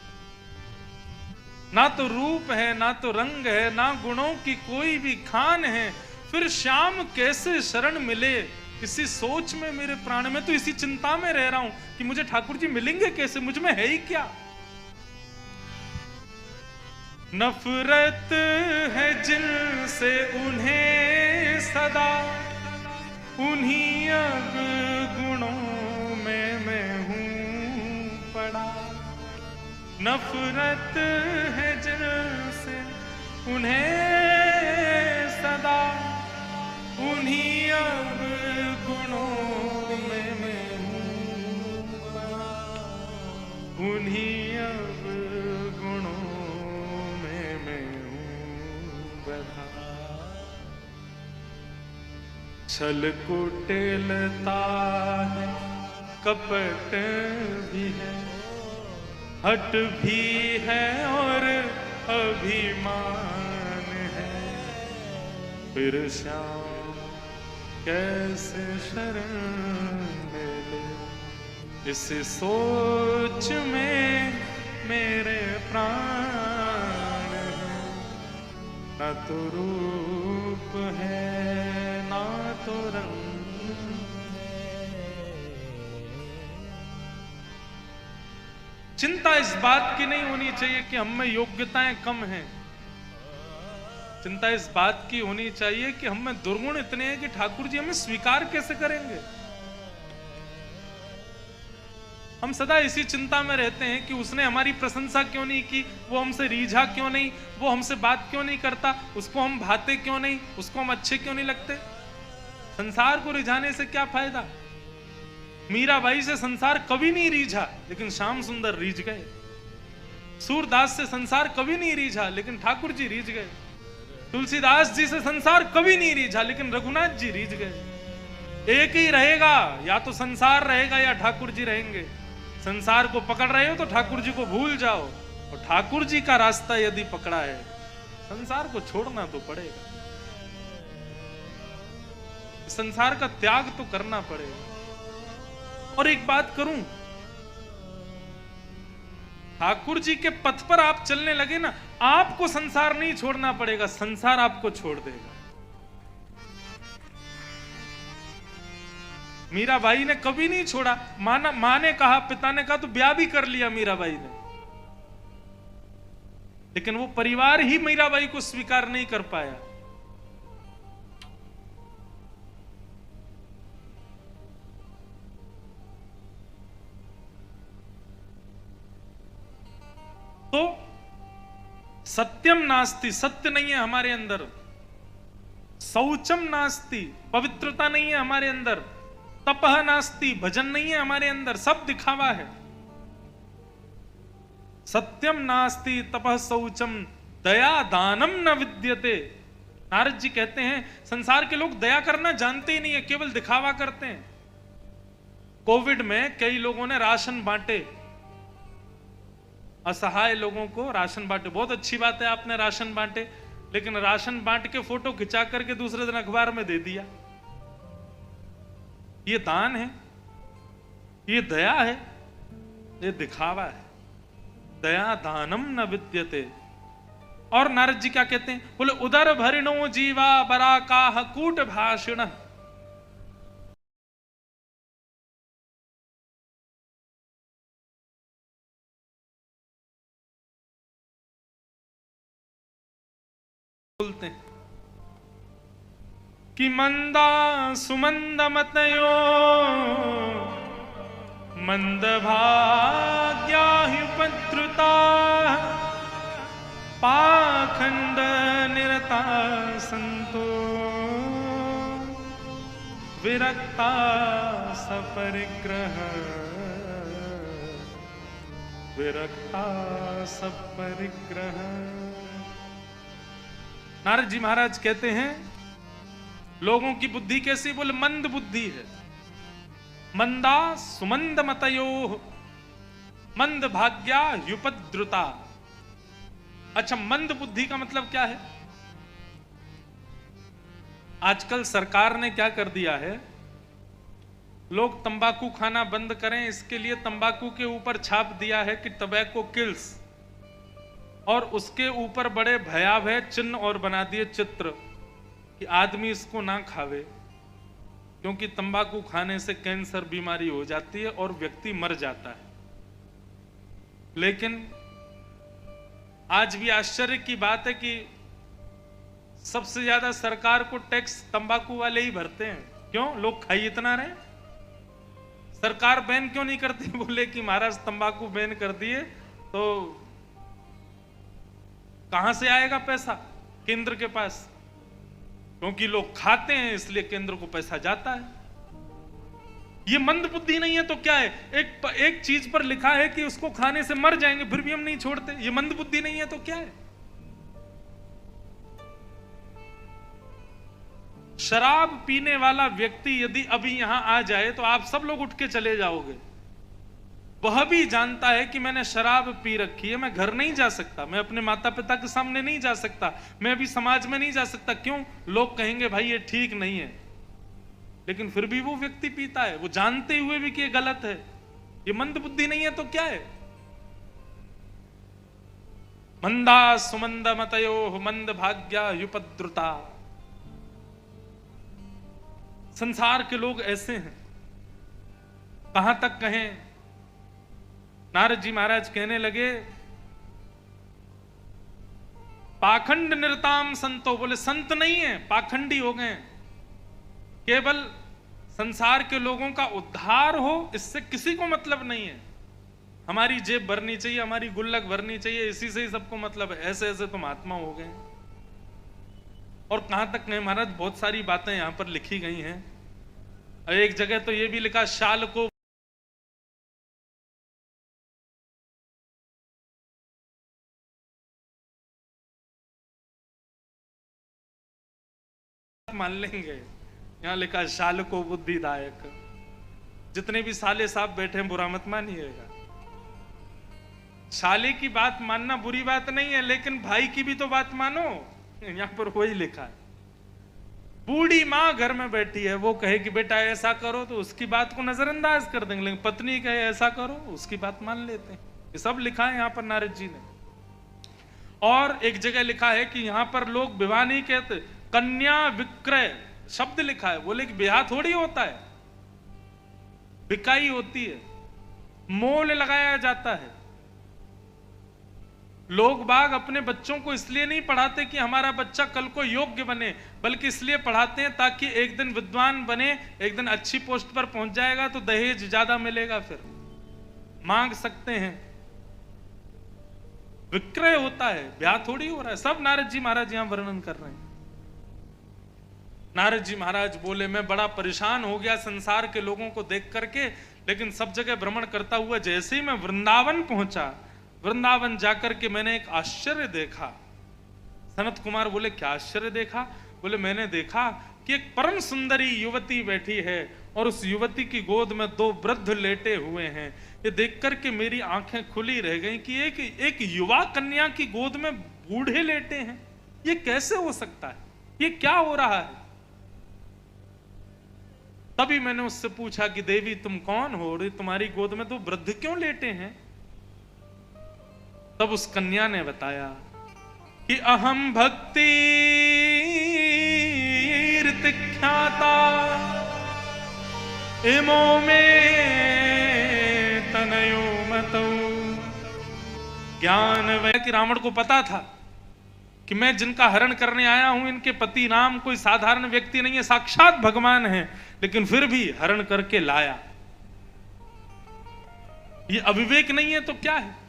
ना तो रूप है, ना तो रंग है, ना गुणों की कोई भी खान है, फिर श्याम कैसे शरण मिले? इसी सोच में मेरे प्राण में, तो इसी चिंता में रह रहा हूं कि मुझे ठाकुर जी मिलेंगे कैसे, मुझ में है ही क्या? नफरत है जिनसे उन्हें सदा, उन्हीं अब गुणों में मैं हूं पड़ा। नफरत है जिनसे उन्हें सदा, उन्हीं अब गुणों में मैं हूं पड़ा, उन्हीं अब छल कुटिलता है, कपट भी है, हट भी है और अभिमान है, फिर श्याम कैसे शरण मिले? इस सोच में मेरे प्राण है, न तो रूप है, ना तो रंग है। चिंता इस बात की नहीं होनी चाहिए कि हम में योग्यताएं कम हैं। चिंता इस बात की होनी चाहिए कि हम में दुर्गुण इतने हैं कि ठाकुर जी हमें स्वीकार कैसे करेंगे। हम सदा इसी चिंता में रहते हैं कि उसने हमारी प्रशंसा क्यों नहीं की, वो हमसे रीझा क्यों नहीं, वो हमसे बात क्यों नहीं करता, उसको हम भाते क्यों नहीं, उसको हम अच्छे क्यों नहीं लगते। संसार को रिझाने से क्या फायदा? मीराबाई से संसार कभी नहीं रीझा, लेकिन श्याम सुंदर रीझ गए। सूरदास से संसार कभी नहीं रीझा, लेकिन ठाकुर जी रीझ गए। तुलसीदास जी से संसार कभी नहीं रीझा, लेकिन रघुनाथ जी रीझ गए। एक ही रहेगा, या तो संसार रहेगा या ठाकुर जी रहेंगे। संसार को पकड़ रहे हो तो ठाकुर जी को भूल जाओ, और ठाकुर जी का रास्ता यदि पकड़ा है, संसार को छोड़ना तो पड़ेगा। संसार का त्याग तो करना पड़ेगा। और एक बात करूं, ठाकुर जी के पथ पर आप चलने लगे ना, आपको संसार नहीं छोड़ना पड़ेगा, संसार आपको छोड़ देगा। मीराबाई ने कभी नहीं छोड़ा। मां ने कहा, पिता ने कहा, तो ब्याह भी कर लिया मीराबाई ने, लेकिन वो परिवार ही मीराबाई को स्वीकार नहीं कर पाया। तो सत्यम नास्ति, सत्य नहीं है हमारे अंदर। शौचम नास्ति, पवित्रता नहीं है हमारे अंदर। तपह नास्ति, भजन नहीं है हमारे अंदर, सब दिखावा है। सत्यम नास्ति तपह शौचम दया दानम न विद्यते। नारद जी कहते हैं संसार के लोग दया करना जानते ही नहीं है, केवल दिखावा करते हैं। कोविड में कई लोगों ने राशन बांटे, असहाय लोगों को राशन बांटे। बहुत अच्छी बात है आपने राशन बांटे, लेकिन राशन बांट के फोटो खिंचा करके दूसरे दिन अखबार में दे दिया। ये दान है, ये दया है, ये दिखावा है। दया दानम न विद्यते। और नारद जी क्या कहते हैं, बोले उदर भरिणो जीवा बराकाह कूट भाषिण। बोलते हैं कि मंदा सुमंद मतयो मंद भाग्या उपद्रुता पाखंड निरता संतो विरक्ता सपरिग्रह विरक्ता सपरिग्रह। नारद जी महाराज कहते हैं लोगों की बुद्धि कैसी, बोले मंद बुद्धि है। मंदा सुमंद मतयो मंद भाग्या युपद्रुता। अच्छा, मंद बुद्धि का मतलब क्या है? आजकल सरकार ने क्या कर दिया है, लोग तंबाकू खाना बंद करें, इसके लिए तंबाकू के ऊपर छाप दिया है कि टबैको किल्स, और उसके ऊपर बड़े भयावह चिन्ह और बना दिए चित्र कि आदमी इसको ना खावे, क्योंकि तंबाकू खाने से कैंसर बीमारी हो जाती है और व्यक्ति मर जाता है। लेकिन आज भी आश्चर्य की बात है कि सबसे ज्यादा सरकार को टैक्स तंबाकू वाले ही भरते हैं। क्यों? लोग खाई इतना रहे। सरकार बैन क्यों नहीं करती? बोले कि महाराज तंबाकू बैन कर दिए तो कहां से आएगा पैसा केंद्र के पास? क्योंकि लोग खाते हैं इसलिए केंद्र को पैसा जाता है। ये मंद बुद्धि नहीं है तो क्या है? एक चीज पर लिखा है कि उसको खाने से मर जाएंगे, फिर भी हम नहीं छोड़ते। ये मंद बुद्धि नहीं है तो क्या है? शराब पीने वाला व्यक्ति यदि अभी यहां आ जाए तो आप सब लोग उठ के चले जाओगे। वह भी जानता है कि मैंने शराब पी रखी है, मैं घर नहीं जा सकता, मैं अपने माता पिता के सामने नहीं जा सकता, मैं अभी समाज में नहीं जा सकता। क्यों? लोग कहेंगे भाई ये ठीक नहीं है। लेकिन फिर भी वो व्यक्ति पीता है, वो जानते हुए भी कि ये गलत है। ये मंद बुद्धि नहीं है तो क्या है? मंदा सुमंद मतयो मंद भाग्या युपद्रुता। संसार के लोग ऐसे हैं। कहां तक कहें? नारद जी महाराज कहने लगे, पाखंड निरताम संतो, बोले संत नहीं है, पाखंडी हो गए। केवल संसार के लोगों का उद्धार हो इससे किसी को मतलब नहीं है। हमारी जेब भरनी चाहिए, हमारी गुल्लक भरनी चाहिए, इसी से ही सबको मतलब है। ऐसे ऐसे तो महात्मा हो गए। और कहां तक कहें महाराज, बहुत सारी बातें यहां पर लिखी गई हैं। एक जगह तो यह भी लिखा, शाल को मान लेंगे। यहां लिखा शाल को बुद्धिदायक। जितने भी साले साहब बैठे हैं बुरा मत मानिएगा। साले की बात मानना बुरी बात नहीं है, लेकिन भाई की भी तो बात मानो। यहां पर वही लिखा है। बूढ़ी माँ घर में बैठी है, वो कहे कि बेटा ऐसा करो तो उसकी बात को नजरअंदाज कर देंगे, लेकिन पत्नी कहे ऐसा करो, उसकी बात मान लेते हैं। ये सब लिखा है यहां पर नारद जी ने। और एक जगह लिखा है कि यहां पर लोग विवाह नहीं कहते, कन्या विक्रय शब्द लिखा है। बोले कि ब्याह थोड़ी होता है, बिकाई होती है, मोल लगाया जाता है। लोग बाग अपने बच्चों को इसलिए नहीं पढ़ाते कि हमारा बच्चा कल को योग्य बने, बल्कि इसलिए पढ़ाते हैं ताकि एक दिन विद्वान बने, एक दिन अच्छी पोस्ट पर पहुंच जाएगा तो दहेज ज्यादा मिलेगा, फिर मांग सकते हैं। विक्रय होता है, ब्याह थोड़ी हो रहा है। सब नारद जी महाराज यहां वर्णन कर रहे हैं। नारद जी महाराज बोले, मैं बड़ा परेशान हो गया संसार के लोगों को देख करके, लेकिन सब जगह भ्रमण करता हुआ जैसे ही मैं वृंदावन पहुंचा, वृंदावन जाकर के मैंने एक आश्चर्य देखा। सनत कुमार बोले, क्या आश्चर्य देखा? बोले, मैंने देखा कि एक परम सुंदरी युवती बैठी है और उस युवती की गोद में दो वृद्ध लेटे हुए हैं। ये देख करके मेरी आंखें खुली रह गई कि एक युवा कन्या की गोद में बूढ़े लेटे हैं। ये कैसे हो सकता है? ये क्या हो रहा है? तभी मैंने उससे पूछा कि देवी तुम कौन हो और तुम्हारी गोद में तो वृद्ध क्यों लेटे हैं? तब उस कन्या ने बताया कि अहम भक्ति ख्याता इमो में तनयो मतौ। ज्ञान वह कि रावण को पता था कि मैं जिनका हरण करने आया हूं इनके पति राम कोई साधारण व्यक्ति नहीं है, साक्षात भगवान है, लेकिन फिर भी हरण करके लाया। ये अविवेक नहीं है तो क्या है?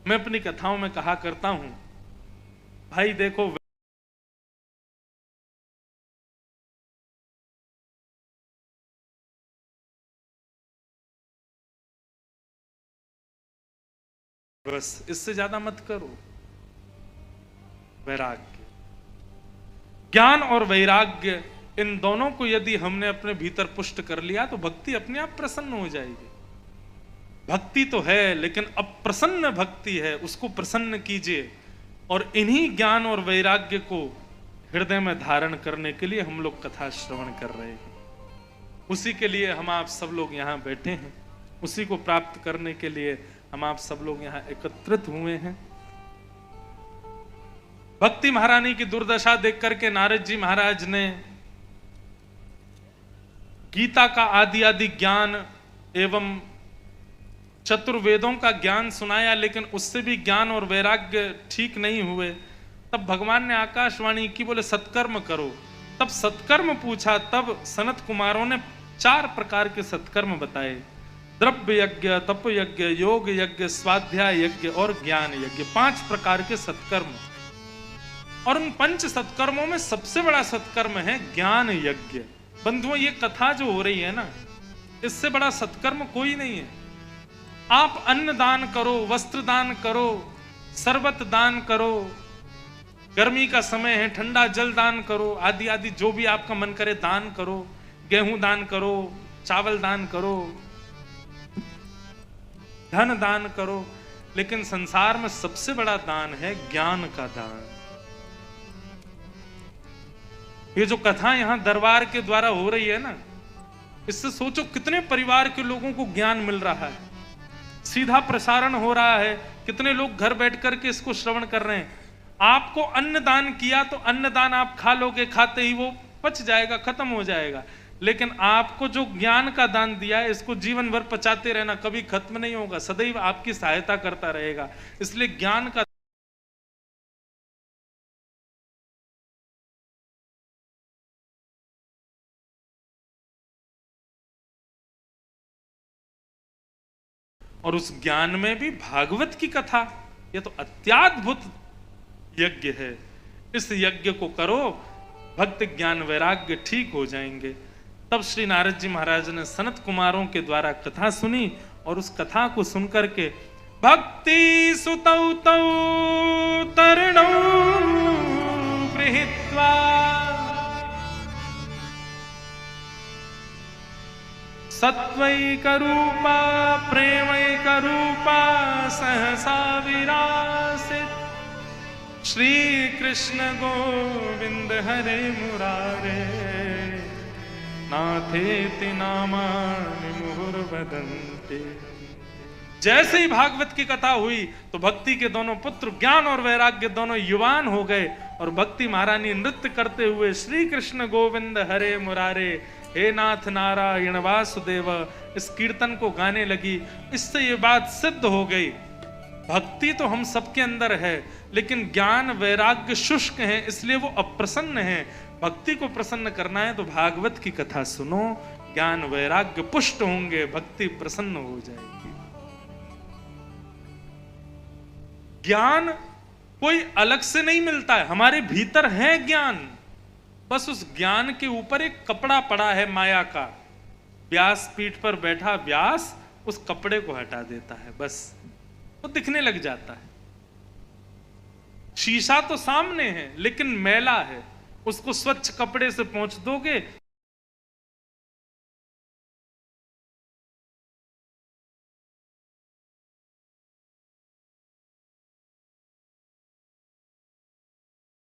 मैं अपनी कथाओं में कहा करता हूं, भाई देखो बस इससे ज्यादा मत करो। वैराग्य, ज्ञान और वैराग्य, इन दोनों को यदि हमने अपने भीतर पुष्ट कर लिया तो भक्ति अपने आप प्रसन्न हो जाएगी। भक्ति तो है लेकिन अप्रसन्न भक्ति है, उसको प्रसन्न कीजिए। और इन्हीं ज्ञान और वैराग्य को हृदय में धारण करने के लिए हम लोग कथा श्रवण कर रहे हैं। उसी के लिए हम आप सब लोग यहाँ बैठे हैं, उसी को प्राप्त करने के लिए हम आप सब लोग यहाँ एकत्रित हुए हैं। भक्ति महारानी की दुर्दशा देख करके नारद जी महाराज ने गीता का आदि आदि ज्ञान एवं चतुर्वेदों का ज्ञान सुनाया, लेकिन उससे भी ज्ञान और वैराग्य ठीक नहीं हुए। तब भगवान ने आकाशवाणी की, बोले सत्कर्म करो। तब सत्कर्म पूछा, तब सनत कुमारों ने 4 प्रकार के सत्कर्म बताए। द्रव्य यज्ञ, तप यज्ञ, योग यज्ञ, स्वाध्याय यज्ञ और ज्ञान यज्ञ, 5 प्रकार के सत्कर्म। और उन 5 सत्कर्मों में सबसे बड़ा सत्कर्म है ज्ञान यज्ञ। बंधुओं, ये कथा जो हो रही है ना, इससे बड़ा सत्कर्म कोई नहीं है। आप अन्न दान करो, वस्त्र दान करो, शरबत दान करो, गर्मी का समय है ठंडा जल दान करो, आदि आदि जो भी आपका मन करे दान करो। गेहूं दान करो, चावल दान करो, धन दान करो, लेकिन संसार में सबसे बड़ा दान है ज्ञान का दान। ये जो कथा यहां दरबार के द्वारा हो रही है ना, इससे सोचो कितने परिवार के लोगों को ज्ञान मिल रहा है, सीधा प्रसारण हो रहा है, कितने लोग घर बैठ करके इसको श्रवण कर रहे हैं। आपको अन्न दान किया तो अन्न दान आप खा लोगे, खाते ही वो पच जाएगा, खत्म हो जाएगा। लेकिन आपको जो ज्ञान का दान दिया है, इसको जीवन भर पचाते रहना, कभी खत्म नहीं होगा, सदैव आपकी सहायता करता रहेगा। इसलिए ज्ञान का और उस ज्ञान में भी भागवत की कथा, यह तो अत्याद्भुत यज्ञ है। इस यज्ञ को करो, भक्त ज्ञान वैराग्य ठीक हो जाएंगे। तब श्री नारद जी महाराज ने सनत कुमारों के द्वारा कथा सुनी, और उस कथा को सुनकर के भक्ति सुतौ तौ तरणौ गृहीत्वा सत्वैकरूपा प्रेमैकरूपा सहसा विरासित श्री कृष्ण गोविंद हरे मुरारे नाथेति नामानि मुहुर्वदन्ति। जैसे ही भागवत की कथा हुई तो भक्ति के दोनों पुत्र ज्ञान और वैराग्य दोनों युवान हो गए, और भक्ति महारानी नृत्य करते हुए श्री कृष्ण गोविंद हरे मुरारे हे नाथ नारायण वासुदेव इस कीर्तन को गाने लगी। इससे ये बात सिद्ध हो गई, भक्ति तो हम सबके अंदर है, लेकिन ज्ञान वैराग्य शुष्क है, इसलिए वो अप्रसन्न है। भक्ति को प्रसन्न करना है तो भागवत की कथा सुनो, ज्ञान वैराग्य पुष्ट होंगे, भक्ति प्रसन्न हो जाएगी। ज्ञान कोई अलग से नहीं मिलता है, हमारे भीतर है ज्ञान, बस उस ज्ञान के ऊपर एक कपड़ा पड़ा है माया का। व्यास पीठ पर बैठा व्यास उस कपड़े को हटा देता है, बस वो दिखने लग जाता है। शीशा तो सामने है लेकिन मैला है, उसको स्वच्छ कपड़े से पोंछ दोगे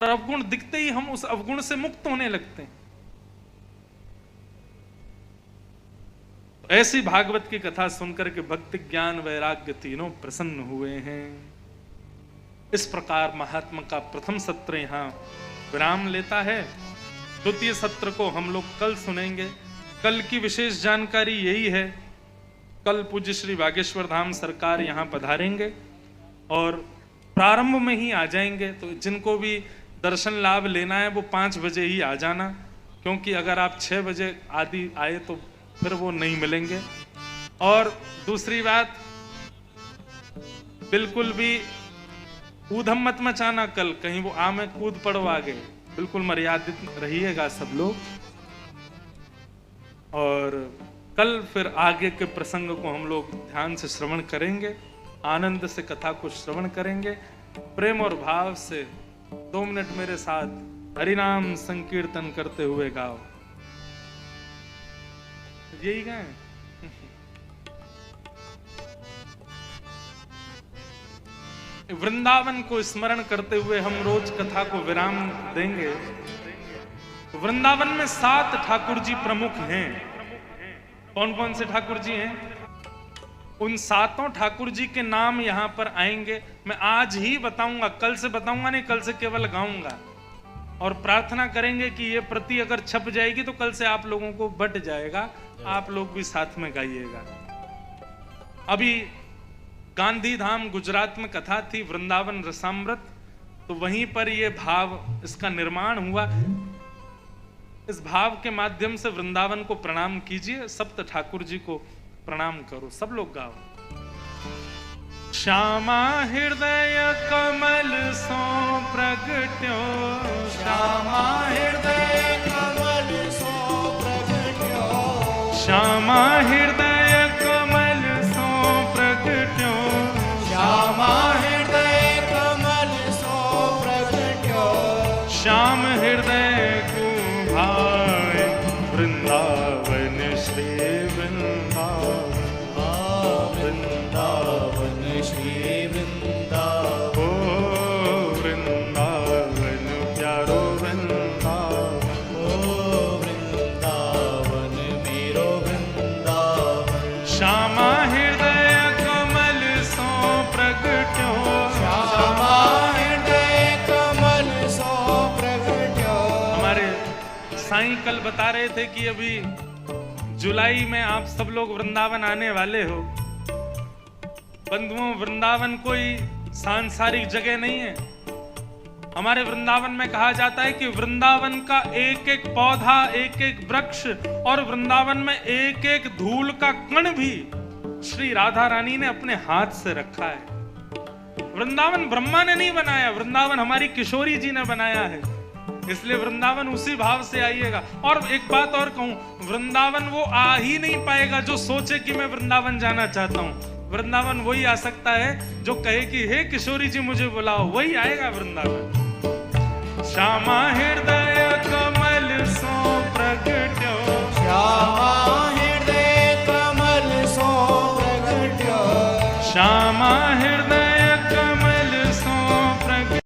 और अवगुण दिखते ही हम उस अवगुण से मुक्त होने लगते हैं। ऐसी भागवत की कथा सुनकर के भक्ति ज्ञान वैराग्य तीनों प्रसन्न हुए हैं। इस प्रकार महात्मा का प्रथम सत्र यहाँ विराम लेता है। द्वितीय सत्र को हम लोग कल सुनेंगे। कल की विशेष जानकारी यही है, कल पूज्य श्री बागेश्वर धाम सरकार यहाँ पधारेंगे और प्रारंभ में ही आ जाएंगे। तो जिनको भी दर्शन लाभ लेना है वो 5 बजे ही आ जाना, क्योंकि अगर आप 6 बजे आदि आए तो फिर वो नहीं मिलेंगे। और दूसरी बात, बिल्कुल भी ऊधम मत मचाना, कल कहीं वो में कूद पड़ो आगे, बिल्कुल मर्यादित रहिएगा सब लोग। और कल फिर आगे के प्रसंग को हम लोग ध्यान से श्रवण करेंगे, आनंद से कथा को श्रवण करेंगे, प्रेम और भाव से 2 मिनट मेरे साथ हरिनाम संकीर्तन करते हुए गाओ। यही गाएं? वृंदावन को स्मरण करते हुए हम रोज कथा को विराम देंगे। वृंदावन में 7 ठाकुर जी प्रमुख हैं। कौन कौन से ठाकुर जी हैं? उन 7 ठाकुर जी के नाम यहां पर आएंगे। मैं आज ही बताऊंगा, कल से बताऊंगा नहीं, कल से केवल गाऊंगा। और प्रार्थना करेंगे कि ये प्रति अगर छप जाएगी तो कल से आप लोगों को बट जाएगा, आप लोग भी साथ में गाइएगा। अभी गांधी धाम गुजरात में कथा थी, वृंदावन रसामृत, तो वहीं पर ये भाव, इसका निर्माण हुआ। इस भाव के माध्यम से वृंदावन को प्रणाम कीजिए, सप्त ठाकुर जी को प्रणाम करो। सब लोग गाओ। श्यामा हृदय कमल सो प्रगट्यो, श्यामा हृदय कमल सो प्रगट्यो, श्यामा हृदय कमल सो प्रगट्यो, श्यामा हृदय कमल सो प्रगट्यो, श्याम हृदय को भाई वृंदावन श्री वृंदावन, वृंदावन श्री वृंदावन, ओ वृंदावन प्यारो वृंदावन, ओ वृंदावन मेरो वृंदावन, श्यामा हृदय कमल सो प्रगट्यो, श्यामा हृदय कमल सो प्रगट्यो। हमारे साईं कल बता रहे थे कि अभी जुलाई में आप सब लोग वृंदावन आने वाले हो। बंधुओं, वृंदावन कोई सांसारिक जगह नहीं है। हमारे वृंदावन में कहा जाता है कि वृंदावन का एक एक पौधा, एक एक वृक्ष और वृंदावन में एक एक धूल का कण भी श्री राधा रानी ने अपने हाथ से रखा है। वृंदावन ब्रह्मा ने नहीं बनाया, वृंदावन हमारी किशोरी जी ने बनाया है। इसलिए वृंदावन उसी भाव से आइएगा। और एक बात और कहूं, वृंदावन वो आ ही नहीं पाएगा जो सोचे कि मैं वृंदावन जाना चाहता हूं। वृंदावन वही आ सकता है जो कहे कि हे किशोरी जी मुझे बुलाओ, वही आएगा वृंदावन। श्यामा हृदय कमल सो प्रगट्यो, श्यामा हृदय कमल सो प्रगट्यो, श्यामा हृदय कमल सो प्रगट्यो।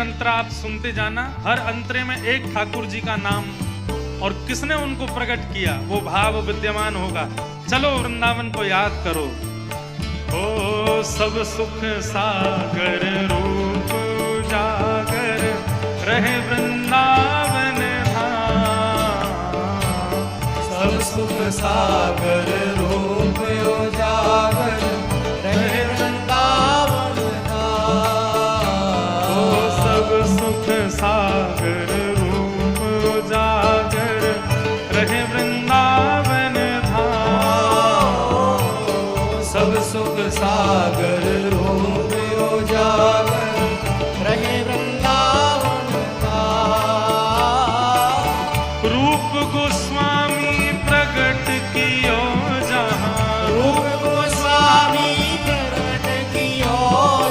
अंतरा आप सुनते जाना, हर अंतरे में एक ठाकुर जी का नाम और किसने उनको प्रकट किया वो भाव विद्यमान होगा। चलो वृंदावन को याद करो। ओ सब सुख सागर रूप जागर रहे वृंदावन धाम, सब सुख सागर रूप उजागर रहे वृंदावन धाम, सब सुख सागर रूप उजागर रहे वृंदावन धाम, सब सुख सागर रूप उजागर रहे वृंदावन धाम। रूप गोस्वामी प्रकट कियो जहाँ, रूप गोस्वामी प्रकट कियो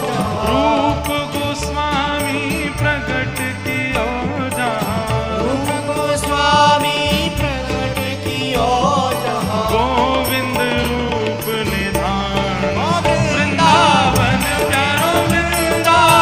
जहाँ, रूप गोस्वामी प्रकट कियो जहाँ, रूप गोस्वामी प्रकट कियो जहाँ, गोविंद रूप निधान गोविंद वृंदावन प्यारो वृंदावन।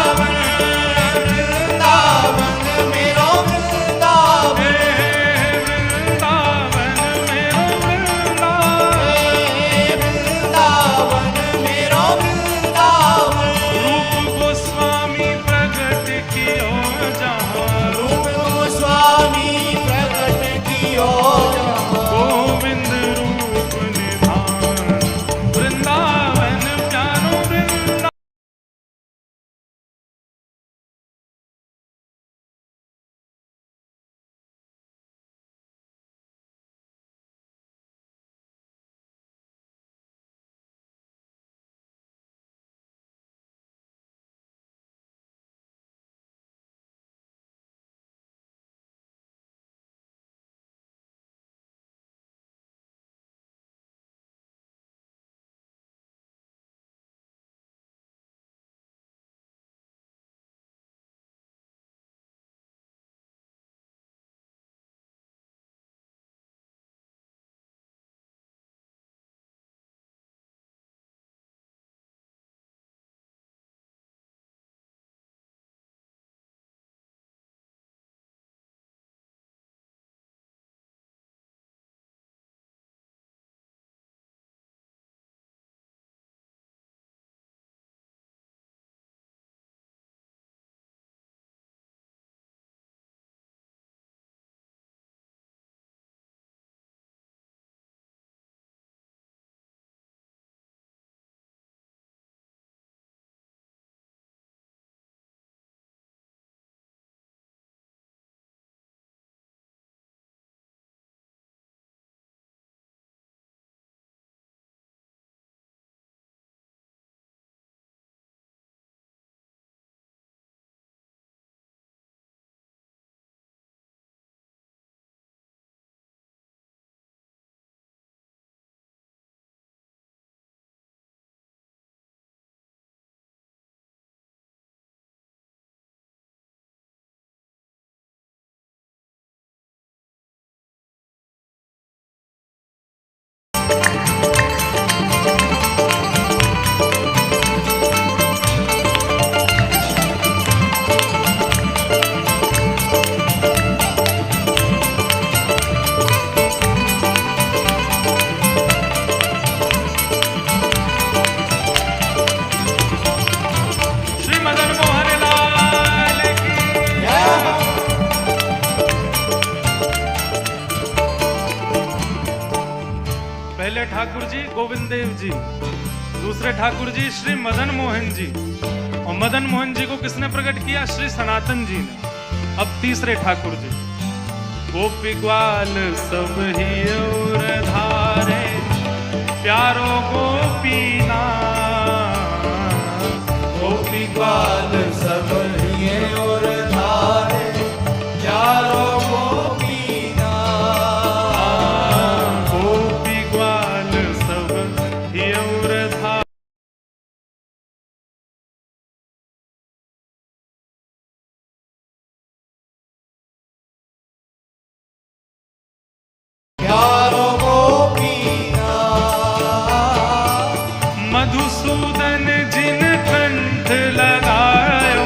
ठाकुर जी गोविंद देव जी, दूसरे ठाकुर जी श्री मदन मोहन जी, और मदन मोहन जी को किसने प्रकट किया? श्री सनातन जी ने। अब तीसरे ठाकुर जी, गोपी ग्वाल सब ही और धारे, प्यारो गोपीना, गोपी ग्वाल सब हिये और धारे, प्यारो गोपीना। गोपी ग्वाल सब ही और धारे। प्यारो गोपीना। मधुसूदन जिन कंठ लगायो,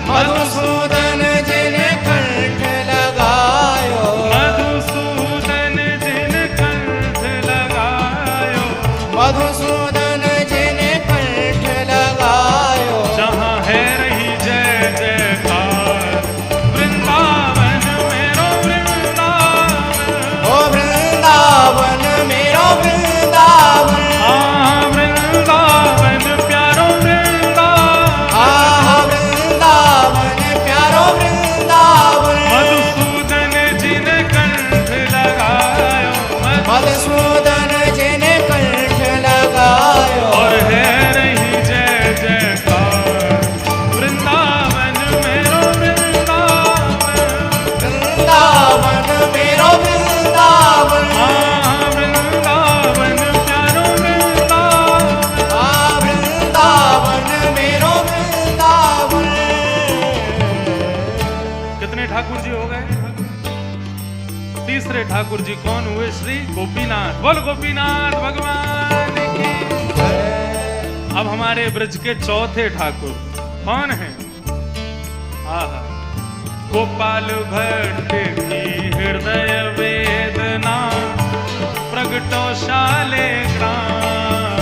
मधुसूदन जिन कंठ लगायो, मधुसूदन जिन कंठ लगायो, मधुसूदन जिन कंठ लगायो। जहाँ है रही जय जयकार, वृंदावन मेरो वृंदावन, ओ वृंदावन मेरो वृंदावन। वृंदावन प्यारो वृंदावन, आहा वृंदावन प्यारो वृंदावन। मधुसूदन जिन कंठ लगायो, मधुसूदन जिन कंठ लगायो। और है रही जय जयकार, वृंदावन मेरो वृंदावन, वृंदावन मेरो वृंदावन। वृंदावन प्यारो वृंदावन। आ वृंदावन मेरो वृंदावन। कितने ठाकुर जी हो गए? तीसरे ठाकुर जी कौन हुए? श्री गोपीनाथ। बोल गोपीनाथ भगवान की। अब हमारे ब्रज के चौथे ठाकुर कौन है? आहा, गोपाल भट्ट की हृदय वेदना, प्रगटो शाले ग्राम।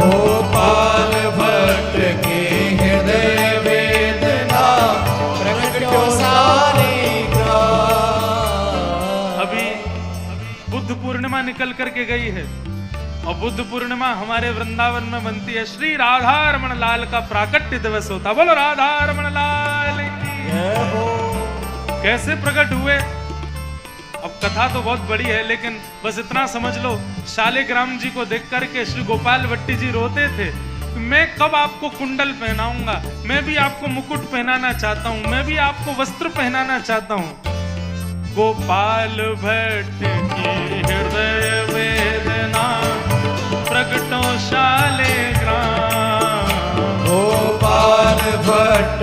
गोपाल भट्ट के हृदय वेदना, प्रगटो सारे ग्राम। अभी बुद्ध पूर्णिमा निकल करके गई है, और बुद्ध पूर्णिमा हमारे वृंदावन में बनती है। श्री राधा रमण लाल का प्राकट्य दिवस होता। बोलो राधा रमण लाल की। कैसे प्रकट हुए? अब कथा तो बहुत बड़ी है, लेकिन बस इतना समझ लो, शालिग्राम जी को देख करके श्री गोपाल भट्टी जी रोते थे, मैं कब आपको कुंडल पहनाऊंगा, मैं भी आपको मुकुट पहनाना चाहता हूं, मैं भी आपको वस्त्र पहनाना चाहता हूं। गोपाल भट्ट की हृदय वेदना, प्रगटो शालिग्राम। गोपाल भट्ट